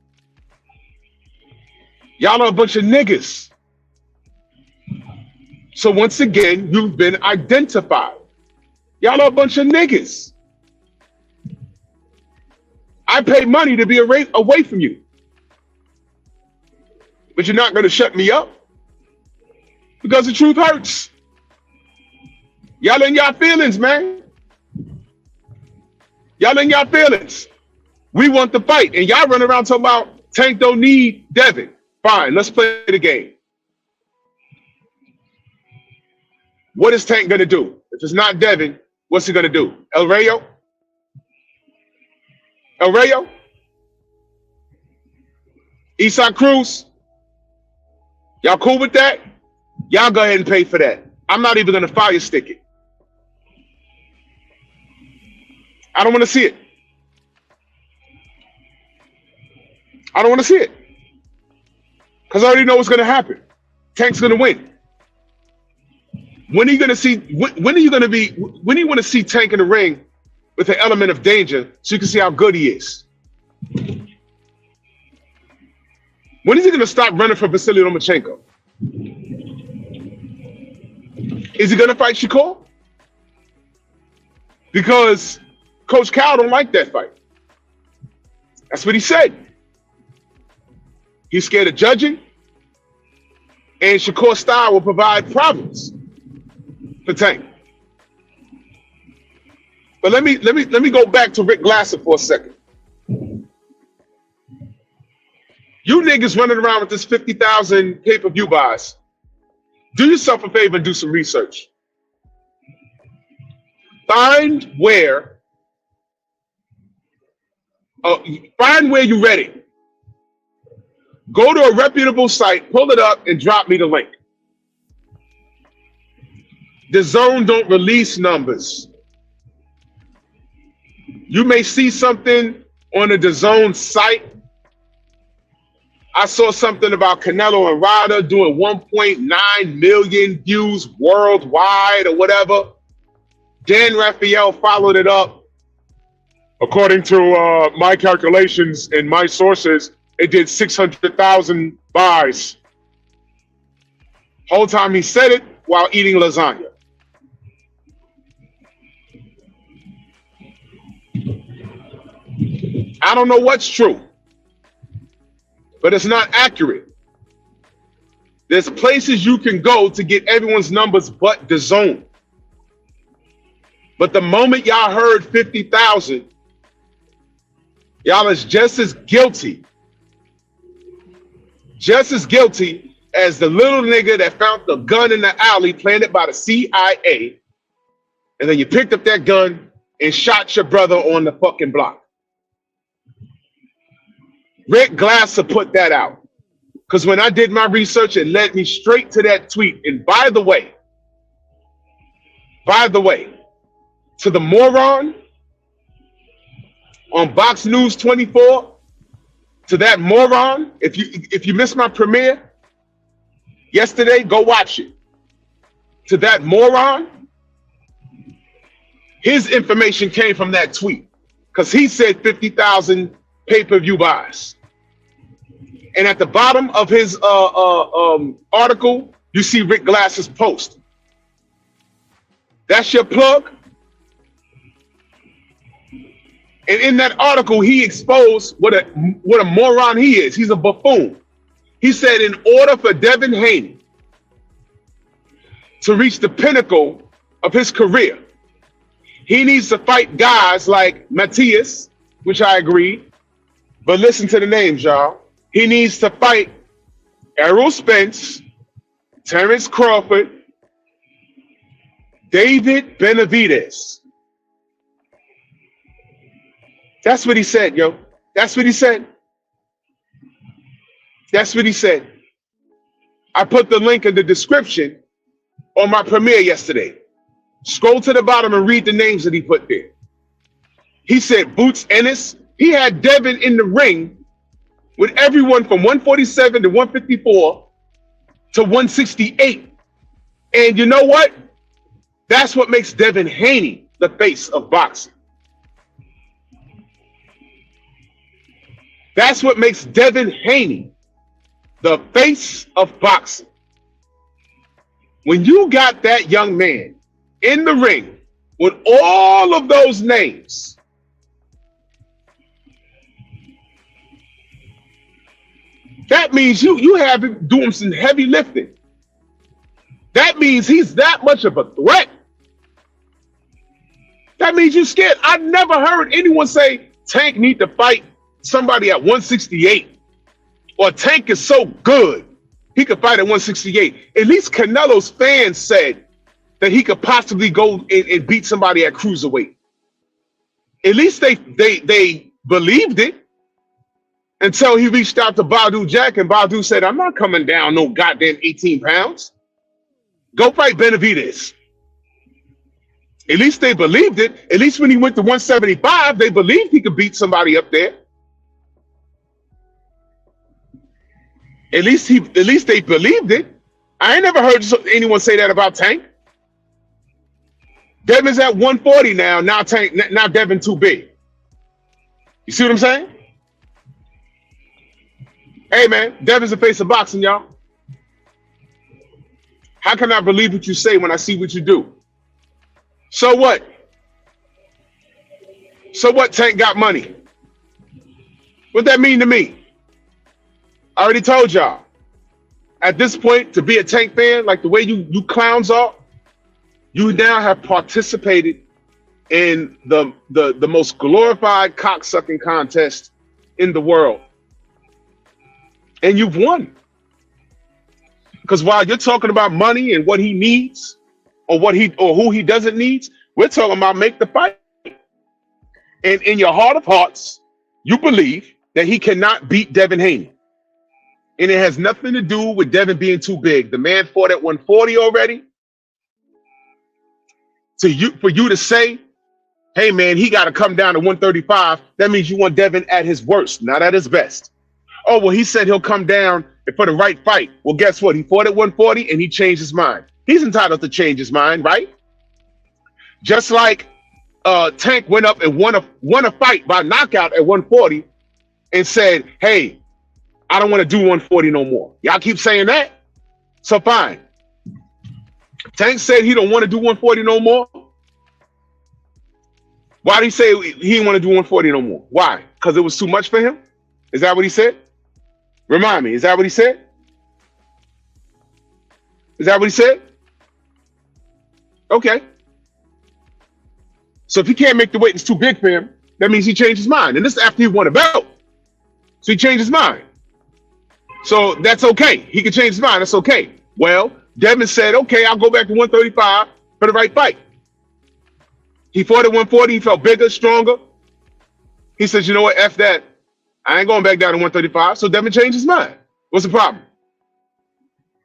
S2: Y'all are a bunch of niggas. So once again, you've been identified. Y'all are a bunch of niggas. I pay money to be away from you. But you're not going to shut me up. Because the truth hurts. Y'all in y'all feelings, man. Y'all in y'all feelings. We want the fight, and y'all run around talking about Tank don't need Devin. Fine, let's play the game. What is Tank gonna do? If it's not Devin, what's he gonna do? El Rayo? El Rayo? Eastside Cruz? Y'all cool with that? Y'all go ahead and pay for that. I'm not even gonna fire stick it. I don't want to see it. I don't want to see it. Because I already know what's going to happen. Tank's going to win. When are you going to see, when are you going to be, when do you want to see Tank in the ring with an element of danger so you can see how good he is? When is he going to stop running for Vasily Lomachenko? Is he going to fight Shakur? Because Coach Cal don't like that fight. That's what he said. He's scared of judging, and Shakur's style will provide problems for Tank. But let me go back to Rick Glasser for a second. You niggas running around with this 50,000 pay-per-view buys. Do yourself a favor and do some research. Find where you read it. Go to a reputable site, pull it up, and drop me the link. The Zone don't release numbers. You may see something on the DAZN site. I saw something about Canelo and Ryder doing 1.9 million views worldwide or whatever. Dan Raphael followed it up. According to my calculations and my sources, it did 600,000 buys. Whole time he said it while eating lasagna. I don't know what's true, but it's not accurate. There's places you can go to get everyone's numbers but DAZN. But the moment y'all heard 50,000, y'all is just as guilty as the little nigga that found the gun in the alley planted by the CIA, and then you picked up that gun and shot your brother on the fucking block. Rick Glasser put that out. Because when I did my research, it led me straight to that tweet. And by the way, to the moron on Box News 24, to that moron, if you missed my premiere yesterday, go watch it. To that moron, his information came from that tweet because he said 50,000 pay-per-view buys. And at the bottom of his article, you see Rick Glasser's post. That's your plug. And in that article, he exposed what a moron he is. He's a buffoon. He said in order for Devin Haney to reach the pinnacle of his career, he needs to fight guys like Matthias, which I agree. But listen to the names, y'all. He needs to fight Errol Spence, Terrence Crawford, David Benavidez. That's what he said, yo. That's what he said. That's what he said. I put the link in the description on my premiere yesterday. Scroll to the bottom and read the names that he put there. He said Boots Ennis. He had Devin in the ring with everyone from 147 to 154 to 168. And you know what? That's what makes Devin Haney the face of boxing. That's what makes Devin Haney the face of boxing. When you got that young man in the ring with all of those names, that means you have him doing some heavy lifting. That means he's that much of a threat That means you scared. I never heard anyone say Tank need to fight somebody at 168, or Tank is so good he could fight at 168. At least Canelo's fans said that he could possibly go and beat somebody at cruiserweight. At least they believed it until he reached out to Badu Jack, and Badu said, I'm not coming down no goddamn 18 pounds. Go fight Benavidez. At least they believed it. At least when he went to 175, they believed he could beat somebody up there. At least they believed it. I ain't never heard anyone say that about Tank. Devin's at 140 now. Now Devin too big. You see what I'm saying? Hey man, Devin's the face of boxing, y'all. How can I believe what you say when I see what you do? So what? So what? Tank got money. What that mean to me? I already told y'all. At this point, to be a Tank fan, like the way you clowns are, you now have participated in the most glorified cocksucking contest in the world. And you've won. Because while you're talking about money and what he needs, or who he doesn't need, we're talking about make the fight. And in your heart of hearts, you believe that he cannot beat Devin Haney. And it has nothing to do with Devin being too big. The man fought at 140 already. For you to say, hey man, he got to come down to 135, that means you want Devin at his worst, not at his best. Oh, well, he said he'll come down for the right fight. Well, guess what? He fought at 140 and he changed his mind. He's entitled to change his mind, right? Just like Tank went up and won a fight by knockout at 140 and said, hey, I don't want to do 140 no more. Y'all keep saying that? So fine. Tank said he don't want to do 140 no more. Why did he say he didn't want to do 140 no more? Why? Because it was too much for him? Is that what he said? Remind me, is that what he said? Is that what he said? Okay. So if he can't make the weight, it's too big for him, that means he changed his mind. And this is after he won a belt. So he changed his mind. So that's okay. He can change his mind. That's okay. Well, Devin said, okay, I'll go back to 135 for the right fight. He fought at 140. He felt bigger, stronger. He says, you know what? F that. I ain't going back down to 135. So Devin changed his mind. What's the problem?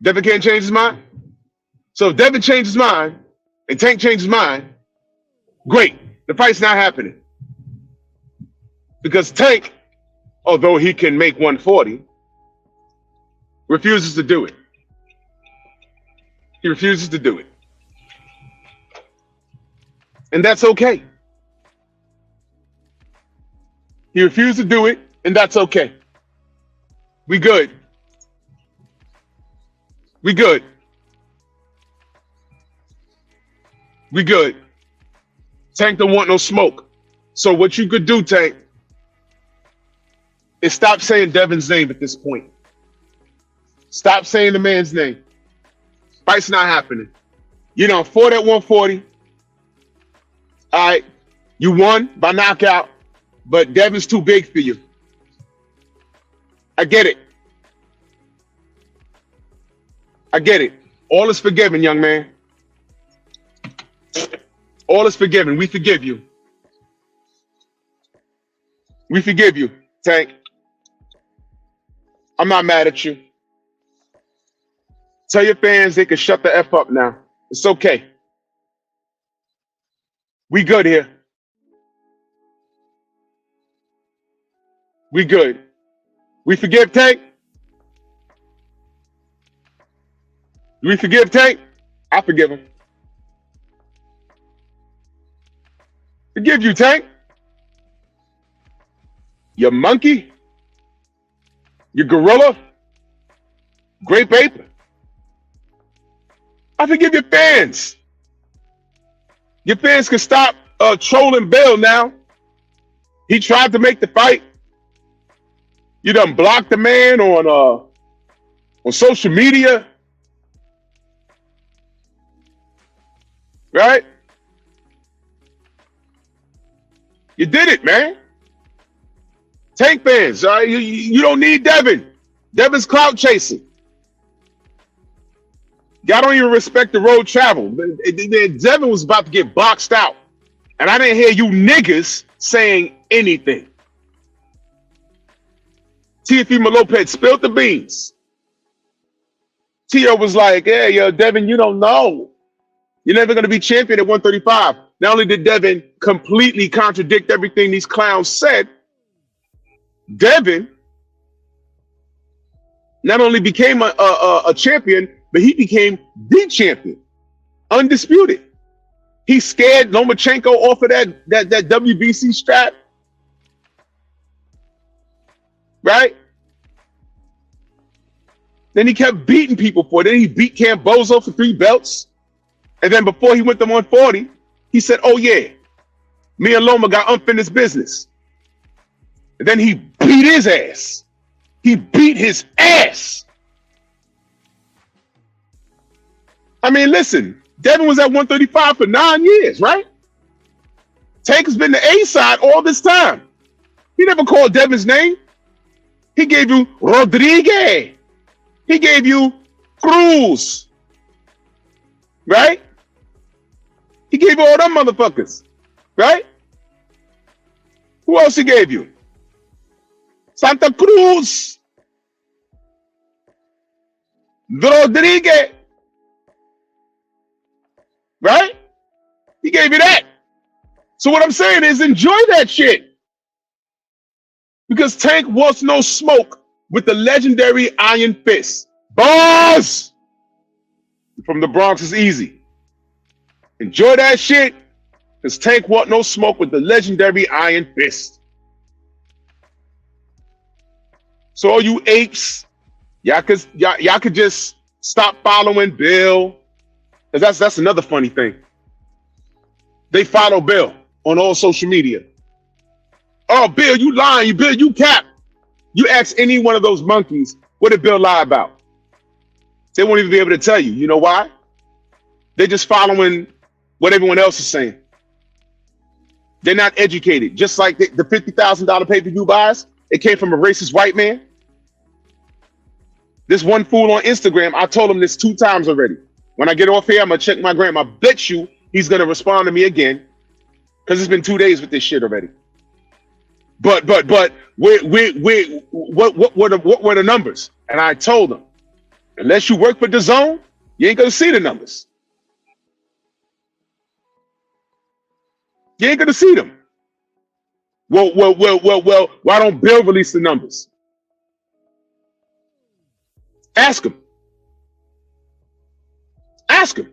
S2: Devin can't change his mind? So if Devin changed his mind and Tank changed his mind, great. The fight's not happening. Because Tank, although he can make 140, refuses to do it. He refuses to do it. And that's okay. He refused to do it, and that's okay. We good. We good. We good. Tank don't want no smoke. So what you could do, Tank, is stop saying Devin's name at this point. Stop saying the man's name. Fight's not happening. You know, fought at 140. All right, you won by knockout, but Devin's too big for you. I get it. I get it. All is forgiven, young man. All is forgiven. We forgive you. We forgive you, Tank. I'm not mad at you. Tell your fans they can shut the F up now. It's okay. We good here. We good. We forgive Tank? Do we forgive Tank? I forgive him. Forgive you, Tank. You monkey. You gorilla. Grape ape. I forgive your fans. Your fans can stop trolling Bill now. He tried to make the fight. You done blocked the man on social media. Right? You did it, man. Tank fans, all right? You don't need Devin. Devin's clout chasing. Y'all don't even respect the road travel. Devin was about to get boxed out. And I didn't hear you niggas saying anything. Teofimo Lopez spilled the beans. Tio was like, yeah, yo, Devin, you don't know. You're never going to be champion at 135. Not only did Devin completely contradict everything these clowns said, Devin not only became a champion, but he became the champion, undisputed. He scared Lomachenko off of that WBC strap, right? Then he kept beating people for it. Then he beat Cambozo for 3 belts. And then before he went to 140, he said, oh yeah, me and Loma got unfinished business. And then he beat his ass. He beat his ass. I mean, listen, Devin was at 135 for 9 years, right? Tank has been the A side all this time. He never called Devin's name. He gave you Rodriguez. He gave you Cruz. Right? He gave you all them motherfuckers. Right? Who else he gave you? Santa Cruz. Rodriguez. Right? He gave you that. So what I'm saying is enjoy that shit. Because Tank wants no smoke with the legendary Iron Fist. Bars! From the Bronx is easy. Enjoy that shit. Because Tank want no smoke with the legendary Iron Fist. So all you apes, y'all could just stop following Bill. Because that's another funny thing. They follow Bill on all social media. Oh, Bill, you lying. Bill, you cap. You ask any one of those monkeys, what did Bill lie about? They won't even be able to tell you. You know why? They're just following what everyone else is saying. They're not educated. Just like the $50,000 pay-per-view buys, it came from a racist white man. This one fool on Instagram, I told him this 2 times already. When I get off here, I'm going to check my gram. I bet you he's going to respond to me again because it's been 2 days with this shit already. But what were the numbers? And I told him, unless you work for DAZN, you ain't going to see the numbers. You ain't going to see them. Well, why don't Bill release the numbers? Ask him. Ask him.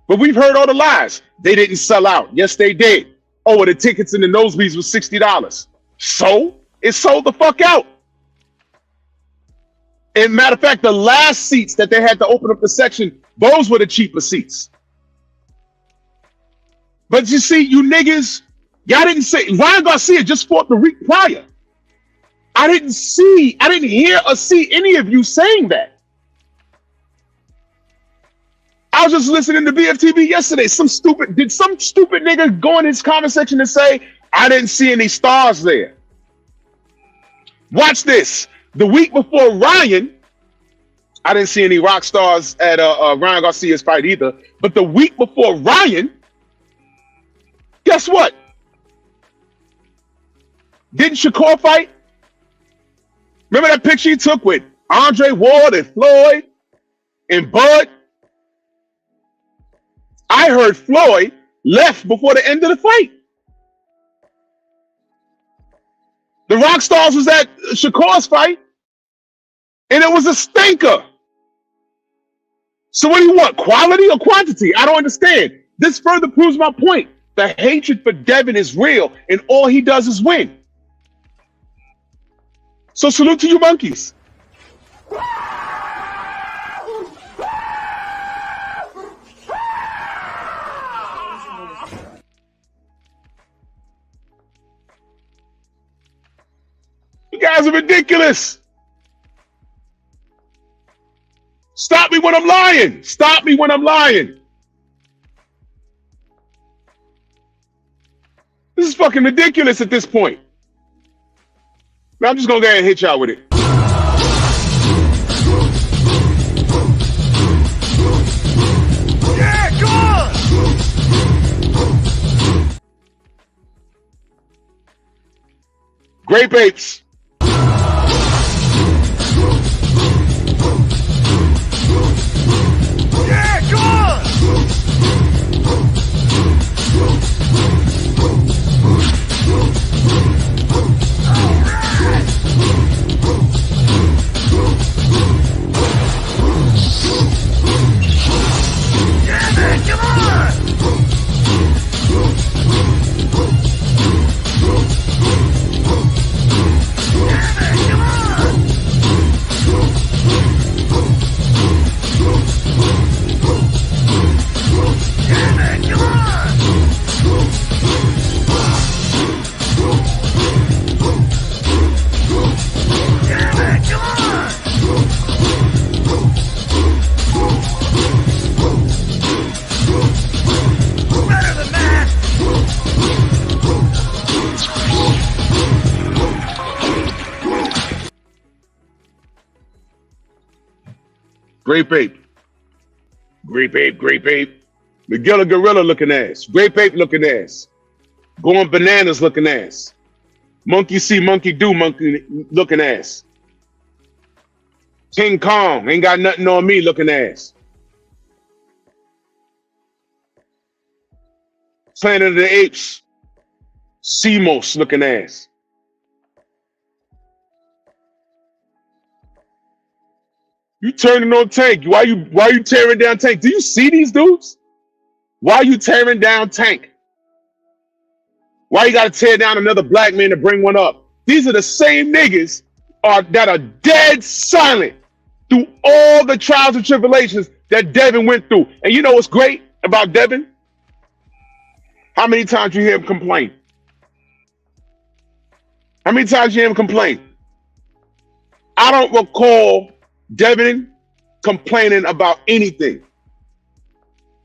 S2: But we've heard all the lies. They didn't sell out. Yes, they did. Oh, the tickets in the nosebleeds was $60. So it sold the fuck out. And matter of fact, the last seats that they had to open up the section, those were the cheaper seats. But you see, you niggas, y'all didn't say, Ryan Garcia just fought the week prior. I didn't hear or see any of you saying that. I was just listening to BFTV yesterday. Some stupid nigga go in his comment section and say, I didn't see any stars there. Watch this. The week before Ryan, I didn't see any rock stars at Ryan Garcia's fight either. But the week before Ryan, guess what? Didn't Shakur fight? Remember that picture he took with Andre Ward and Floyd and Bud? I heard Floyd left before the end of the fight. The rock stars was at Shakur's fight, and it was a stinker. So what do you want, quality or quantity? I don't understand. This further proves my point. The hatred for Devin is real, and all he does is win. So salute to you monkeys. You guys are ridiculous. Stop me when I'm lying. Stop me when I'm lying. fucking ridiculous at this point. Now I'm just gonna go ahead and hit y'all with it.
S3: Yeah, come on!
S2: Grape Apes.
S3: Yeah, come on! Yeah, man, come on! Yeah, man, come on! Yeah, man, come on! Yeah, man, come on! Better than that!
S2: Grape Ape. Grape Ape, Grape Ape. Miguel Gorilla looking ass. Grape Ape looking ass. Going bananas looking ass. Monkey see, monkey do, monkey looking ass. King Kong ain't got nothing on me looking ass. Planet of the Apes. Seamos looking ass. You turning on Tank. Why you tearing down Tank? Do you see these dudes? Why are you tearing down Tank? Why you gotta tear down another black man to bring one up? These are the same niggas that are dead silent through all the trials and tribulations that Devin went through. And you know what's great about Devin? How many times you hear him complain? How many times you hear him complain? I don't recall Devin complaining about anything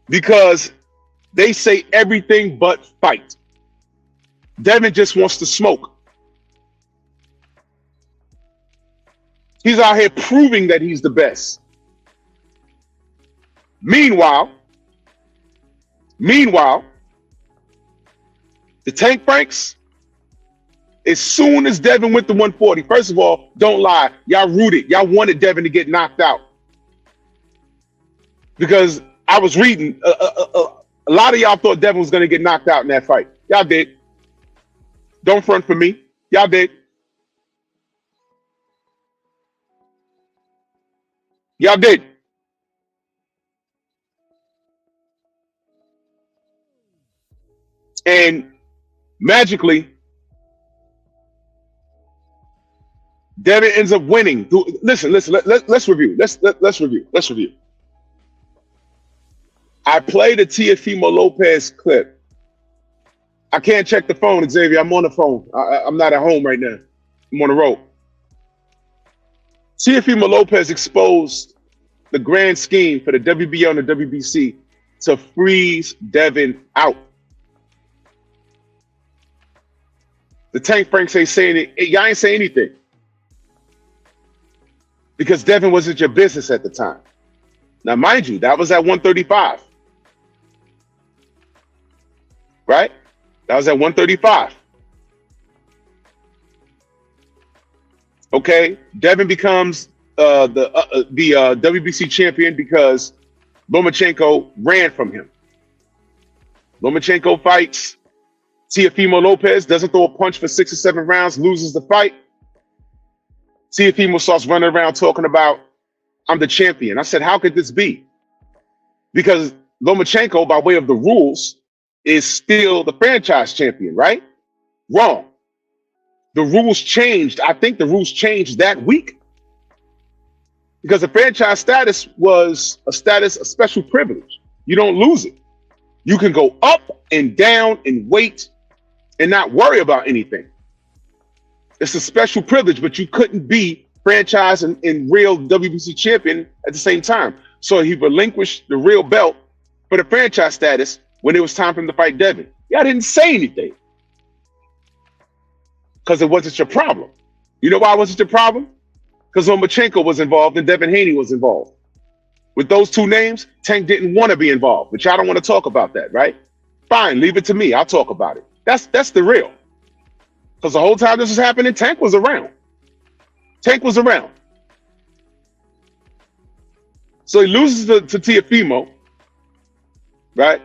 S2: because they say everything but fight. Devin just wants to smoke. He's out here proving that he's the best. Meanwhile, the Tank Franks, as soon as Devin went to 140, first of all, don't lie, y'all rooted. Y'all wanted Devin to get knocked out. Because I was reading, a lot of y'all thought Devin was going to get knocked out in that fight. Y'all did. Don't front for me. Y'all did. Y'all did. And magically, Devin ends up winning. Listen. Let's review. Let's review. I played a Teofimo Lopez clip. I can't check the phone, Xavier. I'm on the phone. I'm not at home right now. I'm on the road. Teofimo Lopez exposed the grand scheme for the WBO and the WBC to freeze Devin out. The Tank Franks ain't saying it. Y'all ain't saying anything. Because Devin wasn't your business at the time. Now, mind you, that was at 135. Right? That was at 135. Okay, Devin becomes the WBC champion because Lomachenko ran from him. Lomachenko fights Teofimo Lopez, doesn't throw a punch for 6 or 7 rounds, loses the fight. Teofimo starts running around talking about, I'm the champion. I said, how could this be? Because Lomachenko, by way of the rules, is still the franchise champion, right? Wrong. The rules changed. I think the rules changed that week. Because the franchise status was a special privilege. You don't lose it. You can go up and down and wait and not worry about anything. It's a special privilege, but you couldn't be franchise and real WBC champion at the same time. So he relinquished the real belt for the franchise status when it was time for him to fight Devin. Y'all didn't say anything. because it wasn't your problem. You know why it wasn't your problem? Because Lomachenko was involved and Devin Haney was involved. With those two names, Tank didn't want to be involved, but y'all don't want to talk about that, right? Fine, leave it to me. I'll talk about it. That's the real. Because the whole time this was happening, Tank was around. Tank was around. So he loses to Teofimo, right?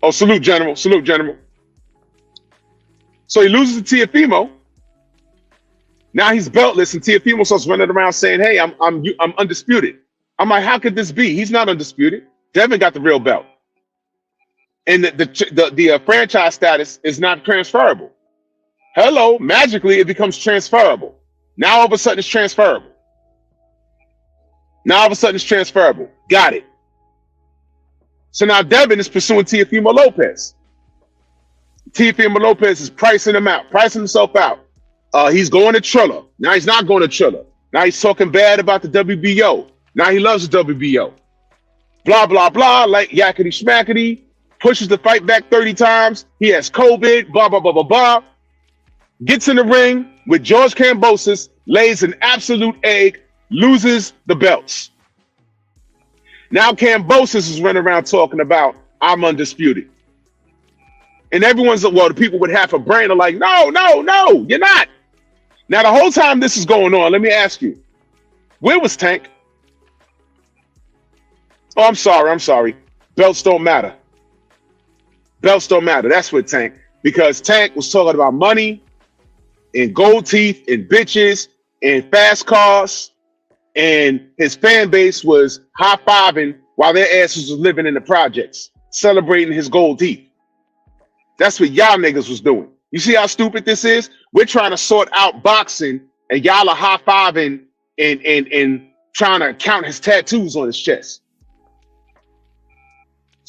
S2: Oh, salute, General. Salute, General. So he loses to Teofimo. Now he's beltless, and Teofimo starts running around saying, "Hey, I'm undisputed." I'm like, how could this be? He's not undisputed. Devin got the real belt, and the franchise status is not transferable. Hello, magically it becomes transferable. Now all of a sudden it's transferable. Now all of a sudden it's transferable. Got it. So now Devin is pursuing Teofimo Lopez. Teofimo Lopez is pricing himself out. He's going to Triller. Now he's not going to Triller. Now he's talking bad about the WBO. Now he loves the WBO. Blah, blah, blah, like yakety schmackety. Pushes the fight back 30 times. He has COVID, blah, blah, blah, blah, blah. Gets in the ring with George Kambosos, lays an absolute egg, loses the belts. Now Kambosos is running around talking about, I'm undisputed. And everyone's, well, the people with half a brain are like, no, you're not. Now, the whole time this is going on, let me ask you, where was Tank? Oh, I'm sorry. Belts don't matter. Belts don't matter. That's what Tank. Because Tank was talking about money and gold teeth and bitches and fast cars. And his fan base was high-fiving while their asses was living in the projects, celebrating his gold teeth. That's what y'all niggas was doing. You see how stupid this is? We're trying to sort out boxing, and y'all are high-fiving and trying to count his tattoos on his chest.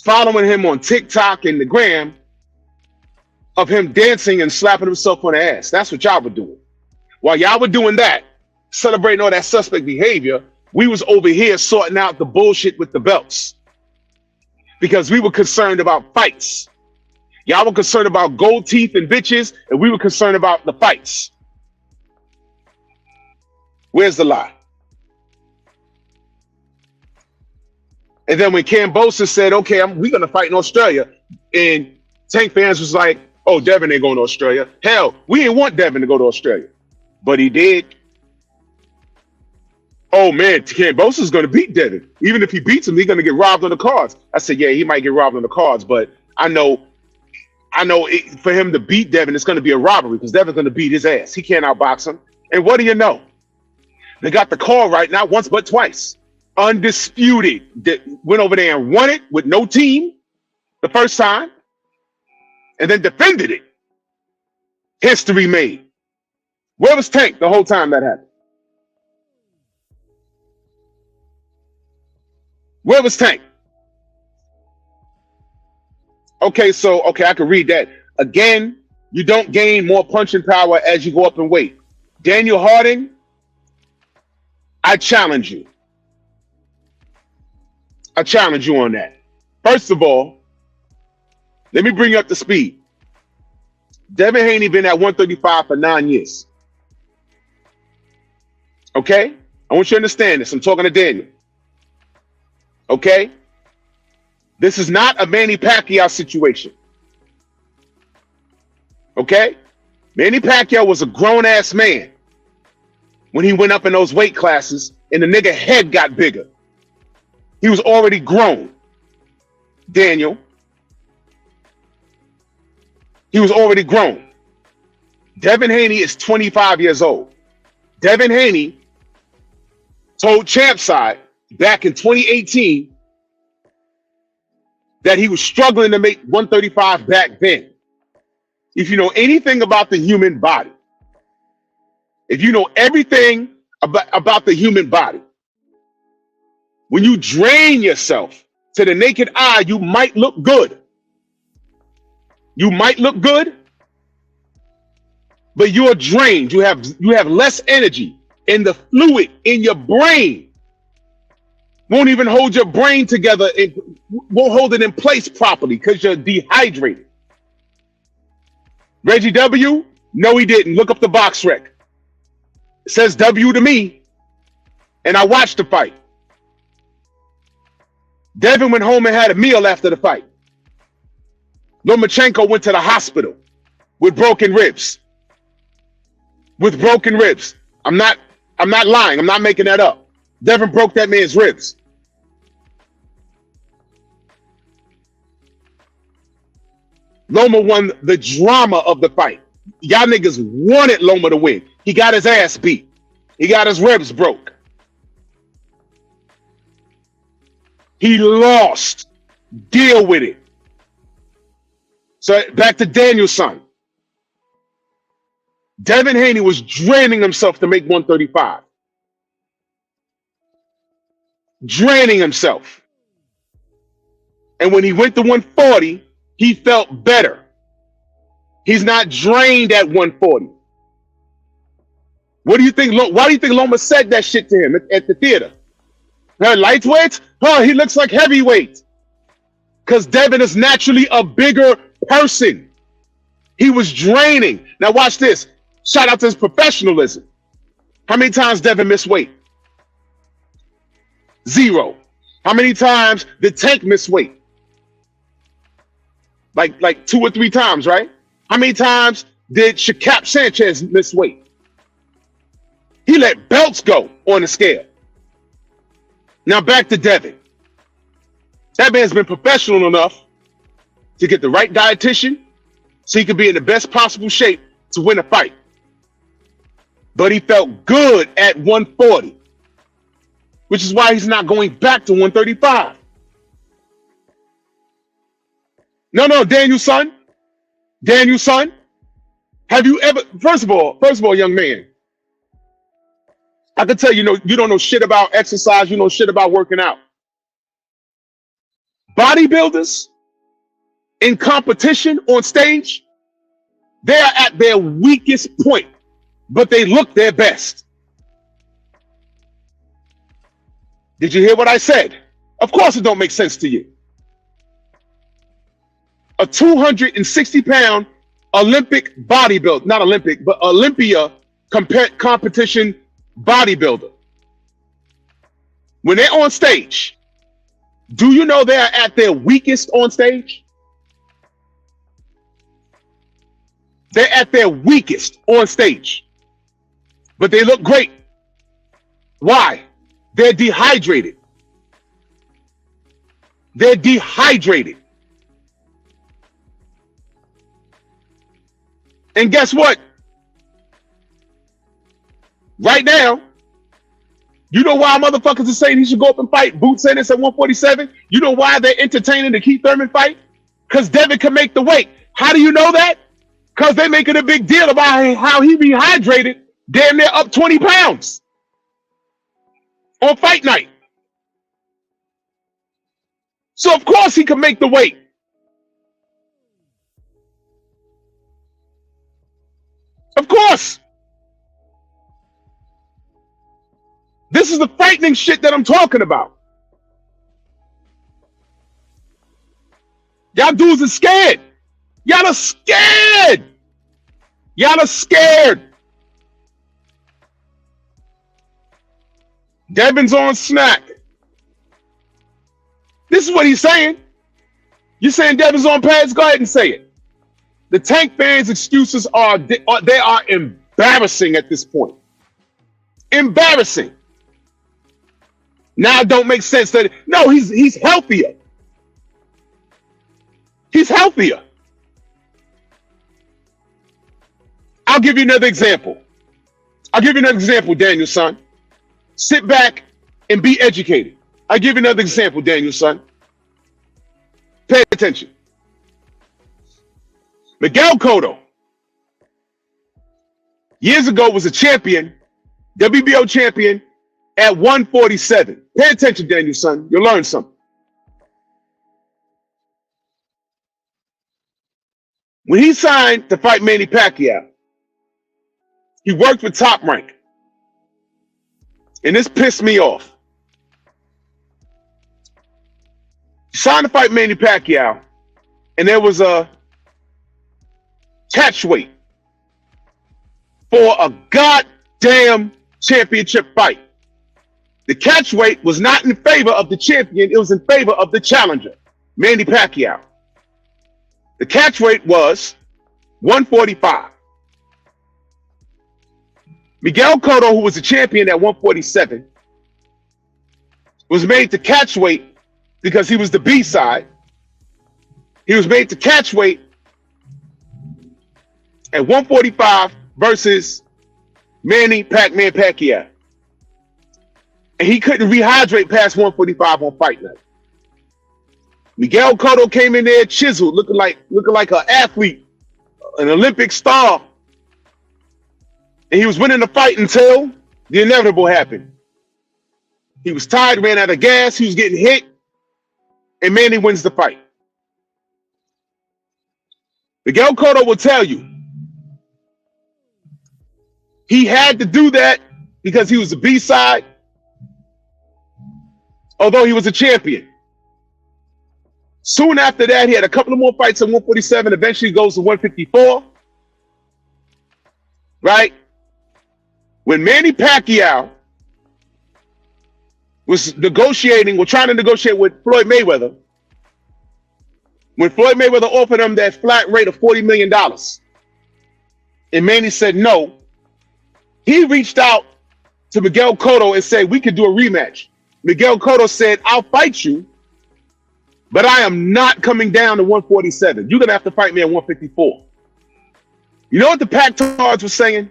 S2: Following him on TikTok and the gram of him dancing and slapping himself on the ass. That's what y'all were doing. While y'all were doing that, celebrating all that suspect behavior, we was over here sorting out the bullshit with the belts. Because we were concerned about fights. Y'all were concerned about gold teeth and bitches, and we were concerned about the fights. Where's the lie? And then when Kambosos said, okay, we're going to fight in Australia, and Tank fans was like, oh, Devin ain't going to Australia. Hell, we didn't want Devin to go to Australia. But he did. Oh, man, Kambosos is going to beat Devin. Even if he beats him, he's going to get robbed on the cards. I said, yeah, he might get robbed on the cards, but I know for him to beat Devin, it's going to be a robbery because Devin's going to beat his ass. He can't outbox him. And what do you know? They got the call right, not once, but twice. Undisputed. Went over there and won it with no team the first time and then defended it. History made. Where was Tank the whole time that happened? Where was Tank? Okay, I can read that. Again, you don't gain more punching power as you go up in weight. Daniel Harding, I challenge you. I challenge you on that. First of all, let me bring you up to speed. Devin Haney been at 135 for 9 years. Okay? I want you to understand this. I'm talking to Daniel. Okay? This is not a Manny Pacquiao situation. Okay? Manny Pacquiao was a grown-ass man when he went up in those weight classes and the nigga head got bigger. He was already grown. Daniel. He was already grown. Devin Haney is 25 years old. Devin Haney told Champside back in 2018 that he was struggling to make 135 back then. If you know anything about the human body, if you know everything about the human body, when you drain yourself to the naked eye, you might look good. You might look good, but you're drained. You have less energy, and the fluid in your brain won't even hold your brain together. It won't hold it in place properly because you're dehydrated. Reggie W., No, he didn't. Look up the box rec. It says W to me, and I watched the fight. Devin went home and had a meal after the fight. Lomachenko went to the hospital with broken ribs. With broken ribs. I'm not lying. I'm not making that up. Devin broke that man's ribs. Loma won the drama of the fight. Y'all niggas wanted Loma to win. He got his ass beat. He got his ribs broke. He lost. Deal with it. So back to Danielson. Devin Haney was draining himself to make 135. Draining himself. And when he went to 140, he felt better. He's not drained at 140. What do you think? Why do you think Loma said that shit to him at the theater? Lightweight? Oh, he looks like heavyweight. Because Devin is naturally a bigger person. He was draining. Now watch this. Shout out to his professionalism. How many times Devin missed weight? 0. How many times did Tank miss weight? Like 2 or 3 times, right? How many times did Shakap Sanchez miss weight? He let belts go on the scale. Now back to Devin. That man's been professional enough to get the right dietitian so he could be in the best possible shape to win a fight. But he felt good at 140, which is why he's not going back to 135. No, Danielson. Danielson. Have you ever, first of all, young man, I can tell you don't know shit about exercise, you know shit about working out. Bodybuilders in competition on stage, they are at their weakest point, but they look their best. Did you hear what I said? Of course it don't make sense to you. A 260-pound Olympic bodybuilder, not Olympic, but Olympia competition bodybuilder. When they're on stage, do you know they're at their weakest on stage? They're at their weakest on stage, but they look great. Why? They're dehydrated. They're dehydrated. And guess what? Right now, you know why motherfuckers are saying he should go up and fight Boots Ennis at 147? You know why they're entertaining the Keith Thurman fight? Because Devin can make the weight. How do you know that? Because they're making a big deal about how he rehydrated, damn near up 20 pounds on fight night. So of course he can make the weight. Of course. This is the frightening shit that I'm talking about. Y'all dudes are scared. Y'all are scared. Y'all are scared. Devin's on snack. This is what he's saying. You're saying Devin's on pads? Go ahead and say it. The Tank fans' excuses are embarrassing at this point. Embarrassing. Now it don't make sense that no, he's healthier. He's healthier. I'll give you another example. Danielson. Sit back and be educated. I'll give you another example, Danielson. Pay attention. Miguel Cotto, years ago, was a champion, WBO champion at 147. Pay attention, Danielson. You'll learn something. When he signed to fight Manny Pacquiao, he worked with Top Rank. And this pissed me off. He signed to fight Manny Pacquiao, and there was a catch weight for a goddamn championship fight. The catch weight was not in favor of the champion. It was in favor of the challenger, Manny Pacquiao. The catch weight was 145. Miguel Cotto, who was the champion at 147, was made to catch weight because he was the B side. He was made to catch weight at 145 versus Manny Pac-Man Pacquiao. And he couldn't rehydrate past 145 on fight night. Miguel Cotto came in there chiseled, looking like an athlete, an Olympic star. And he was winning the fight until the inevitable happened. He was tired, ran out of gas, he was getting hit, and Manny wins the fight. Miguel Cotto will tell you he had to do that because he was the B-side, although he was a champion. Soon after that, he had a couple of more fights at 147, eventually goes to 154. Right? When Manny Pacquiao was trying to negotiate with Floyd Mayweather, when Floyd Mayweather offered him that flat rate of $40 million, and Manny said no, he reached out to Miguel Cotto and said, we could do a rematch. Miguel Cotto said, I'll fight you, but I am not coming down to 147. You're going to have to fight me at 154. You know what the Pac-Tards were saying?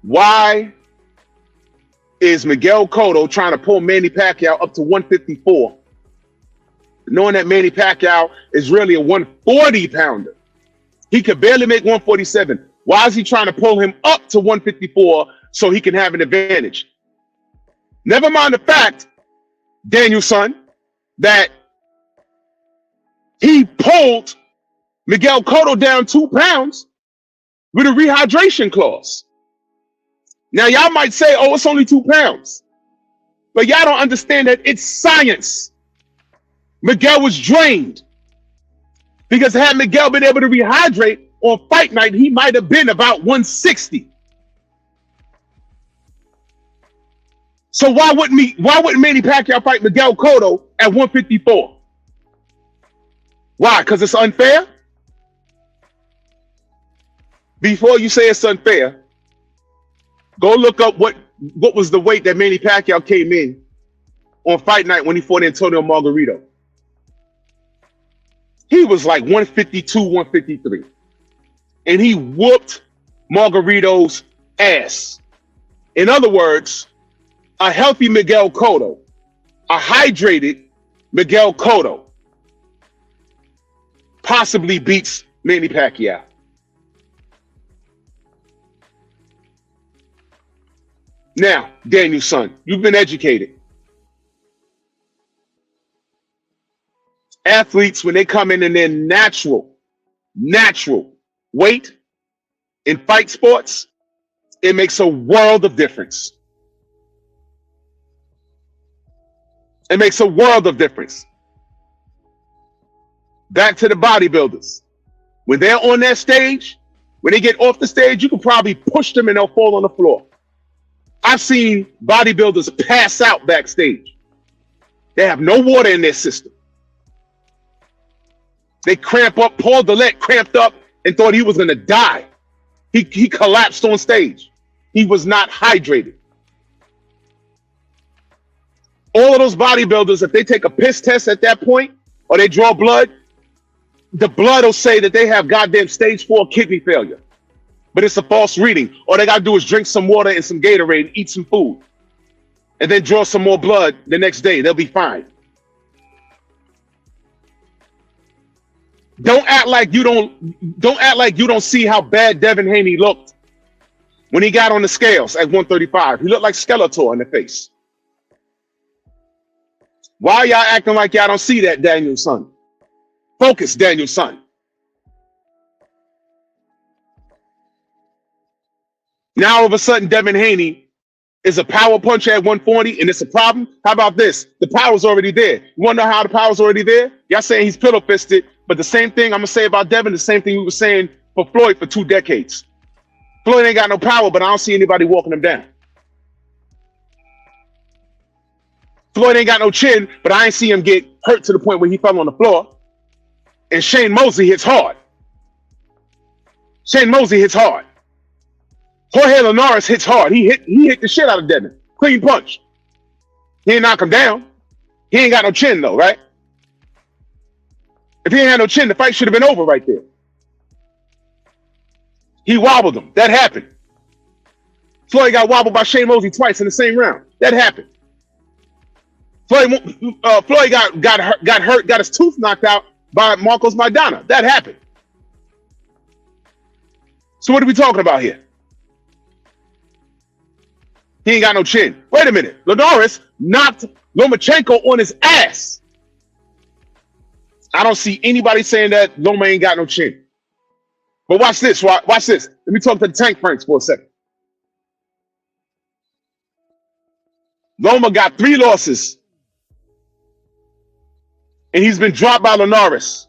S2: Why is Miguel Cotto trying to pull Manny Pacquiao up to 154, knowing that Manny Pacquiao is really a 140-pounder? He could barely make 147. Why is he trying to pull him up to 154 so he can have an advantage? Never mind the fact, Danielson, that he pulled Miguel Cotto down 2 pounds with a rehydration clause. Now, y'all might say, oh, it's only 2 pounds. But y'all don't understand that it's science. Miguel was drained. Because had Miguel been able to rehydrate on fight night, he might have been about 160. So why wouldn't Manny Pacquiao fight Miguel Cotto at 154? Why? Because it's unfair? Before you say it's unfair, go look up what was the weight that Manny Pacquiao came in on fight night when he fought Antonio Margarito. He was like 152, 153. And he whooped Margarito's ass. In other words, a healthy Miguel Cotto, a hydrated Miguel Cotto, possibly beats Manny Pacquiao. Now, Danielson, you've been educated. Athletes, when they come in their natural weight in fight sports, it makes a world of difference. It makes a world of difference. Back to the bodybuilders. When they're on that stage, when they get off the stage, you can probably push them and they'll fall on the floor. I've seen bodybuilders pass out backstage. They have no water in their system. They cramp up. Paul Dillette cramped up and thought he was going to die. He collapsed on stage. He was not hydrated. All of those bodybuilders, if they take a piss test at that point or they draw blood, the blood will say that they have goddamn stage 4 kidney failure. But it's a false reading. All they got to do is drink some water and some Gatorade and eat some food. And then draw some more blood the next day. They'll be fine. Don't act like you don't see how bad Devin Haney looked when he got on the scales at 135. He looked like Skeletor in the face. Why y'all acting like y'all don't see that, Danielson? Focus, Danielson. Now all of a sudden, Devin Haney is a power puncher at 140, and it's a problem. How about this? The power's already there. You want to know how the power's already there? Y'all saying he's pillow fisted, but the same thing I'm gonna say about Devin, the same thing we were saying
S4: for Floyd for 2 decades. Floyd ain't got no power, but I don't see anybody walking him down. Floyd ain't got no chin, but I ain't see him get hurt to the point where he fell on the floor. And Shane Mosley hits hard. Shane Mosley hits hard. Jorge Linares hits hard. He hit the shit out of Devin. Clean punch. He ain't knock him down. He ain't got no chin though, right? If he ain't had no chin, the fight should have been over right there. He wobbled him. That happened. Floyd got wobbled by Shane Mosley twice in the same round. That happened. Floyd got hurt, got his tooth knocked out by Marcos Maidana. That happened. So what are we talking about here? He ain't got no chin. Wait a minute. Linares knocked Lomachenko on his ass. I don't see anybody saying that Loma ain't got no chin. But watch this. Watch this. Let me talk to the Tank Franks for a second. Loma got 3 losses. And he's been dropped by Linares.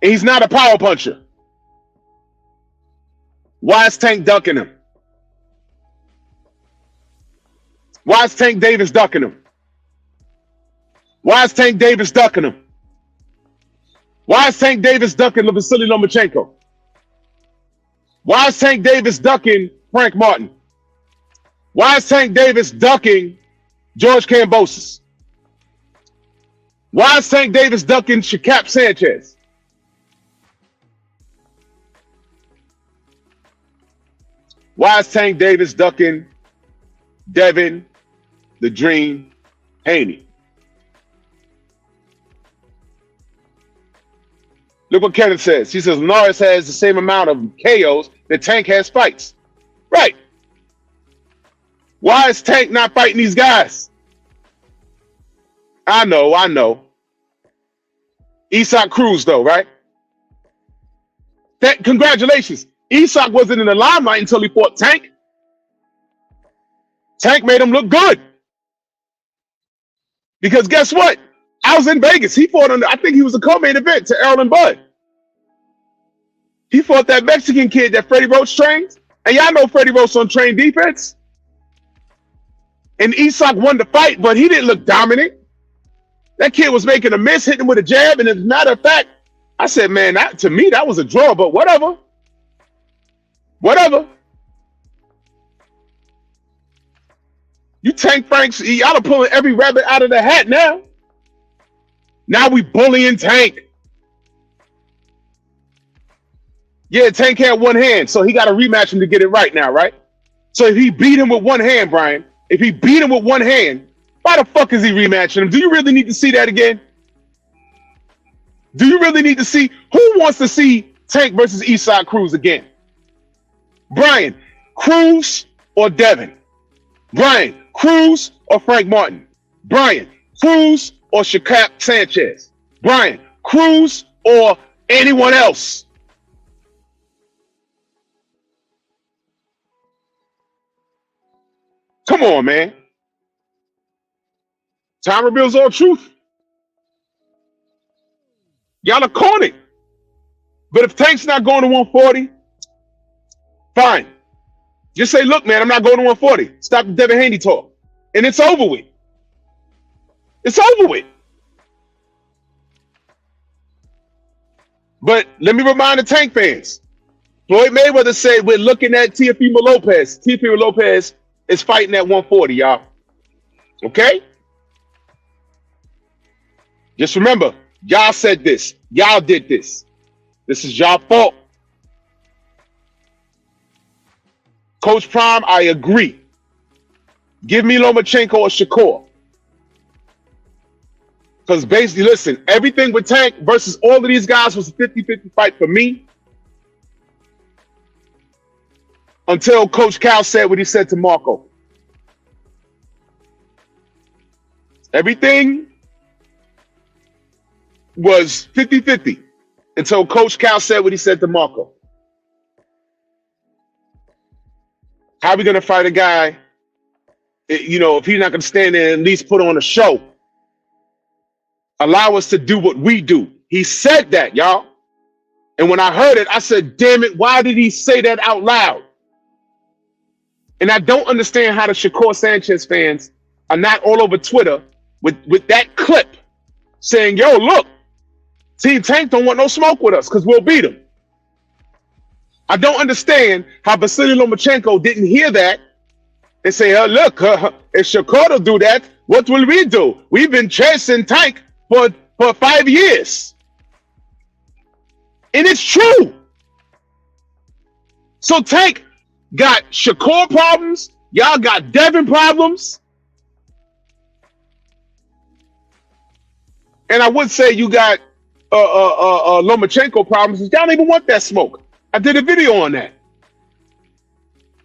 S4: And he's not a power puncher. Why is Tank ducking him? Why is Tank Davis ducking him? Why is Tank Davis ducking him? Why is Tank Davis ducking Vasily Lomachenko? Why is Tank Davis ducking Frank Martin? Why is Tank Davis ducking George Kambosos? Why is Tank Davis ducking Shakap Sanchez? Why is Tank Davis ducking Devin, the Dream, Haney? Look what Kenneth says. He says Linares has the same amount of KOs that Tank has fights. Right. Why is Tank not fighting these guys? I know. Isak Cruz, though, right? Congratulations. Isak wasn't in the limelight until he fought Tank. Tank made him look good. Because guess what? I was in Vegas. He fought I think he was a co-main event to Errol and Bud. He fought that Mexican kid that Freddie Roach trained. And y'all know Freddie Roach on train defense. And Isak won the fight, but he didn't look dominant. That kid was making a miss, hitting him with a jab. And as a matter of fact, I said, man, to me, that was a draw, but whatever. Whatever. You Tank Franks, y'all are pulling every rabbit out of the hat now. Now we bullying Tank. Yeah, Tank had one hand, so he got to rematch him to get it right now, right? So if he beat him with one hand, Brian, if he beat him with one hand, why the fuck is he rematching him? Do you really need to see that again? Do you really need to see? Who wants to see Tank versus Isak Cruz again? Brian, Cruz or Devin? Brian, Cruz or Frank Martin? Brian, Cruz or Shakap Sanchez? Brian, Cruz or anyone else? Come on, man. Time reveals all truth. Y'all are corny. But if Tank's not going to 140, fine. Just say, look, man, I'm not going to 140. Stop the Devin Haney talk. And it's over with. It's over with. But let me remind the Tank fans. Floyd Mayweather said we're looking at Teofimo Lopez. Teofimo Lopez is fighting at 140, y'all. Okay? Just remember, y'all said this. Y'all did this. This is y'all fault. Coach Prime, I agree. Give me Lomachenko or Shakur. Because basically, listen, everything with Tank versus all of these guys was a 50-50 fight for me. Until Coach Cal said what he said to Marco. Everything was 50-50 until Coach Cal said what he said to Marco. How are we going to fight a guy, you know, if he's not going to stand there and at least put on a show? Allow us to do what we do. He said that, y'all. And when I heard it, I said, damn it, why did he say that out loud? And I don't understand how the Shakur Sanchez fans are not all over Twitter with that clip saying, yo, look, Team Tank don't want no smoke with us because we'll beat them. I don't understand how Vasily Lomachenko didn't hear that and say, look, if Shakur will do that, what will we do? We've been chasing Tank for 5 years. And it's true. So Tank got Shakur problems. Y'all got Devin problems. And I would say you got Lomachenko problems. Y'all don't even want that smoke. I did a video on that.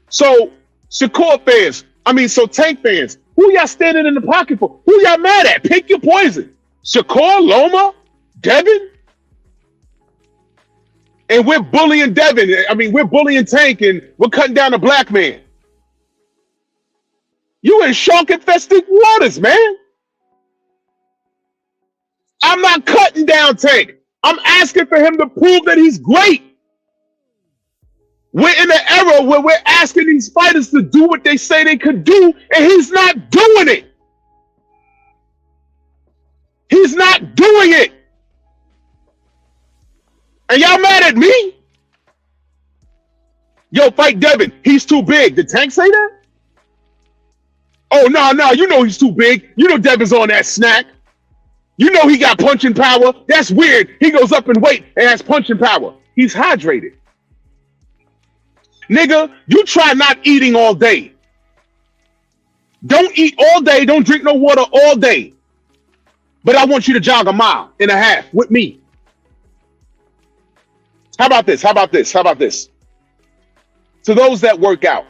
S4: So Shakur fans, so Tank fans, who y'all standing in the pocket for? Who y'all mad at? Pick your poison. Shakur, Loma, Devin? And we're bullying Devin. We're bullying Tank and we're cutting down a black man. You in shark-infested waters, man. I'm not cutting down Tank. I'm asking for him to prove that he's great. We're in an era where we're asking these fighters to do what they say they could do, and he's not doing it. He's not doing it. And y'all mad at me? Yo, fight Devin. He's too big. Did Tank say that? Oh, no, you know he's too big. You know Devin's on that snack. You know he got punching power. That's weird. He goes up in weight and has punching power. He's hydrated. Nigga, you try not eating all day. Don't eat all day. Don't drink no water all day. But I want you to jog 1.5 miles with me. How about this? How about this? How about this? To those that work out,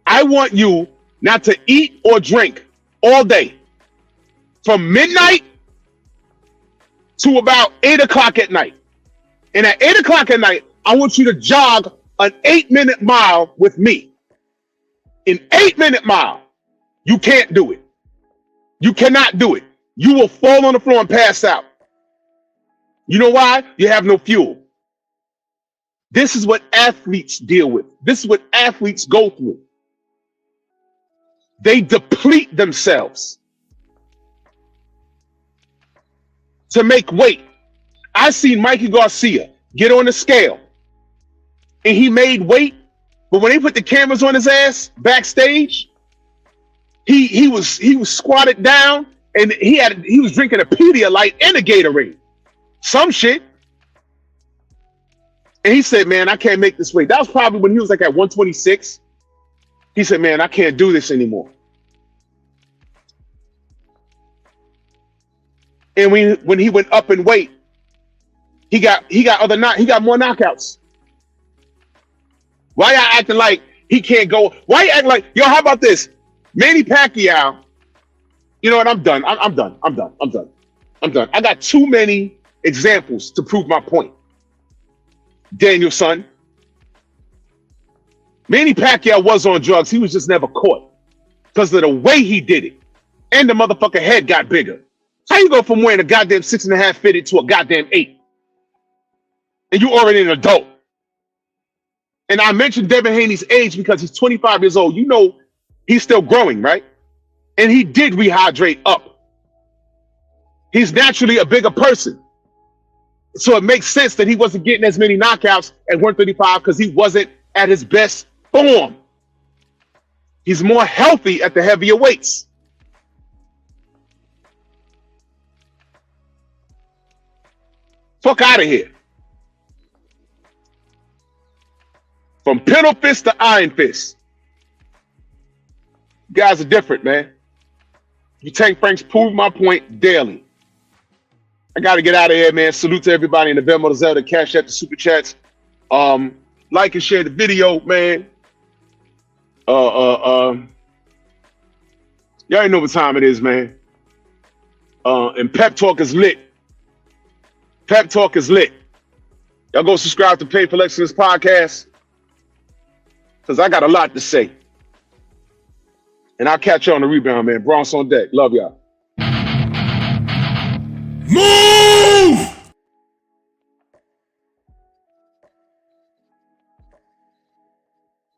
S4: I want you not to eat or drink all day. From midnight to about 8 o'clock at night. And at 8 o'clock at night, I want you to jog an 8-minute mile with me. An 8-minute mile. You can't do it. You cannot do it. You will fall on the floor and pass out. You know why? You have no fuel. This is what athletes deal with. This is what athletes go through. They deplete themselves to make weight. I seen Mikey Garcia get on the scale and he made weight, but when they put the cameras on his ass backstage, he was squatted down and he was drinking a Pedialyte and a Gatorade. Some shit. And he said, man, I can't make this weight. That was probably when he was like at 126. He said, man, I can't do this anymore. And when he went up in weight, he got more knockouts. Why y'all acting like he can't go? Why you acting like, yo, how about this? Manny Pacquiao, you know what? I'm done. I'm done. I got too many examples to prove my point. Danielson. Manny Pacquiao was on drugs. He was just never caught because of the way he did it. And the motherfucker head got bigger. How you go from wearing a goddamn 6.5 fitted to a goddamn 8? And you already an adult. And I mentioned Devin Haney's age because he's 25 years old. You know he's still growing, right? And he did rehydrate up. He's naturally a bigger person. So it makes sense that he wasn't getting as many knockouts at 135 because he wasn't at his best form. He's more healthy at the heavier weights. Fuck out of here. From pedal fist to iron fist. You guys are different, man. You Tank Franks prove my point daily. I got to get out of here, man. Salute to everybody in the Venmo, the Zelda, Cash App, the Super Chats. Like and share the video, man. Y'all know what time it is, man. And Pep Talk is lit. Pep Talk is lit. Y'all go subscribe to Painful Excellence Podcast because I got a lot to say. And I'll catch you on the rebound, man. Bronx on deck. Love y'all.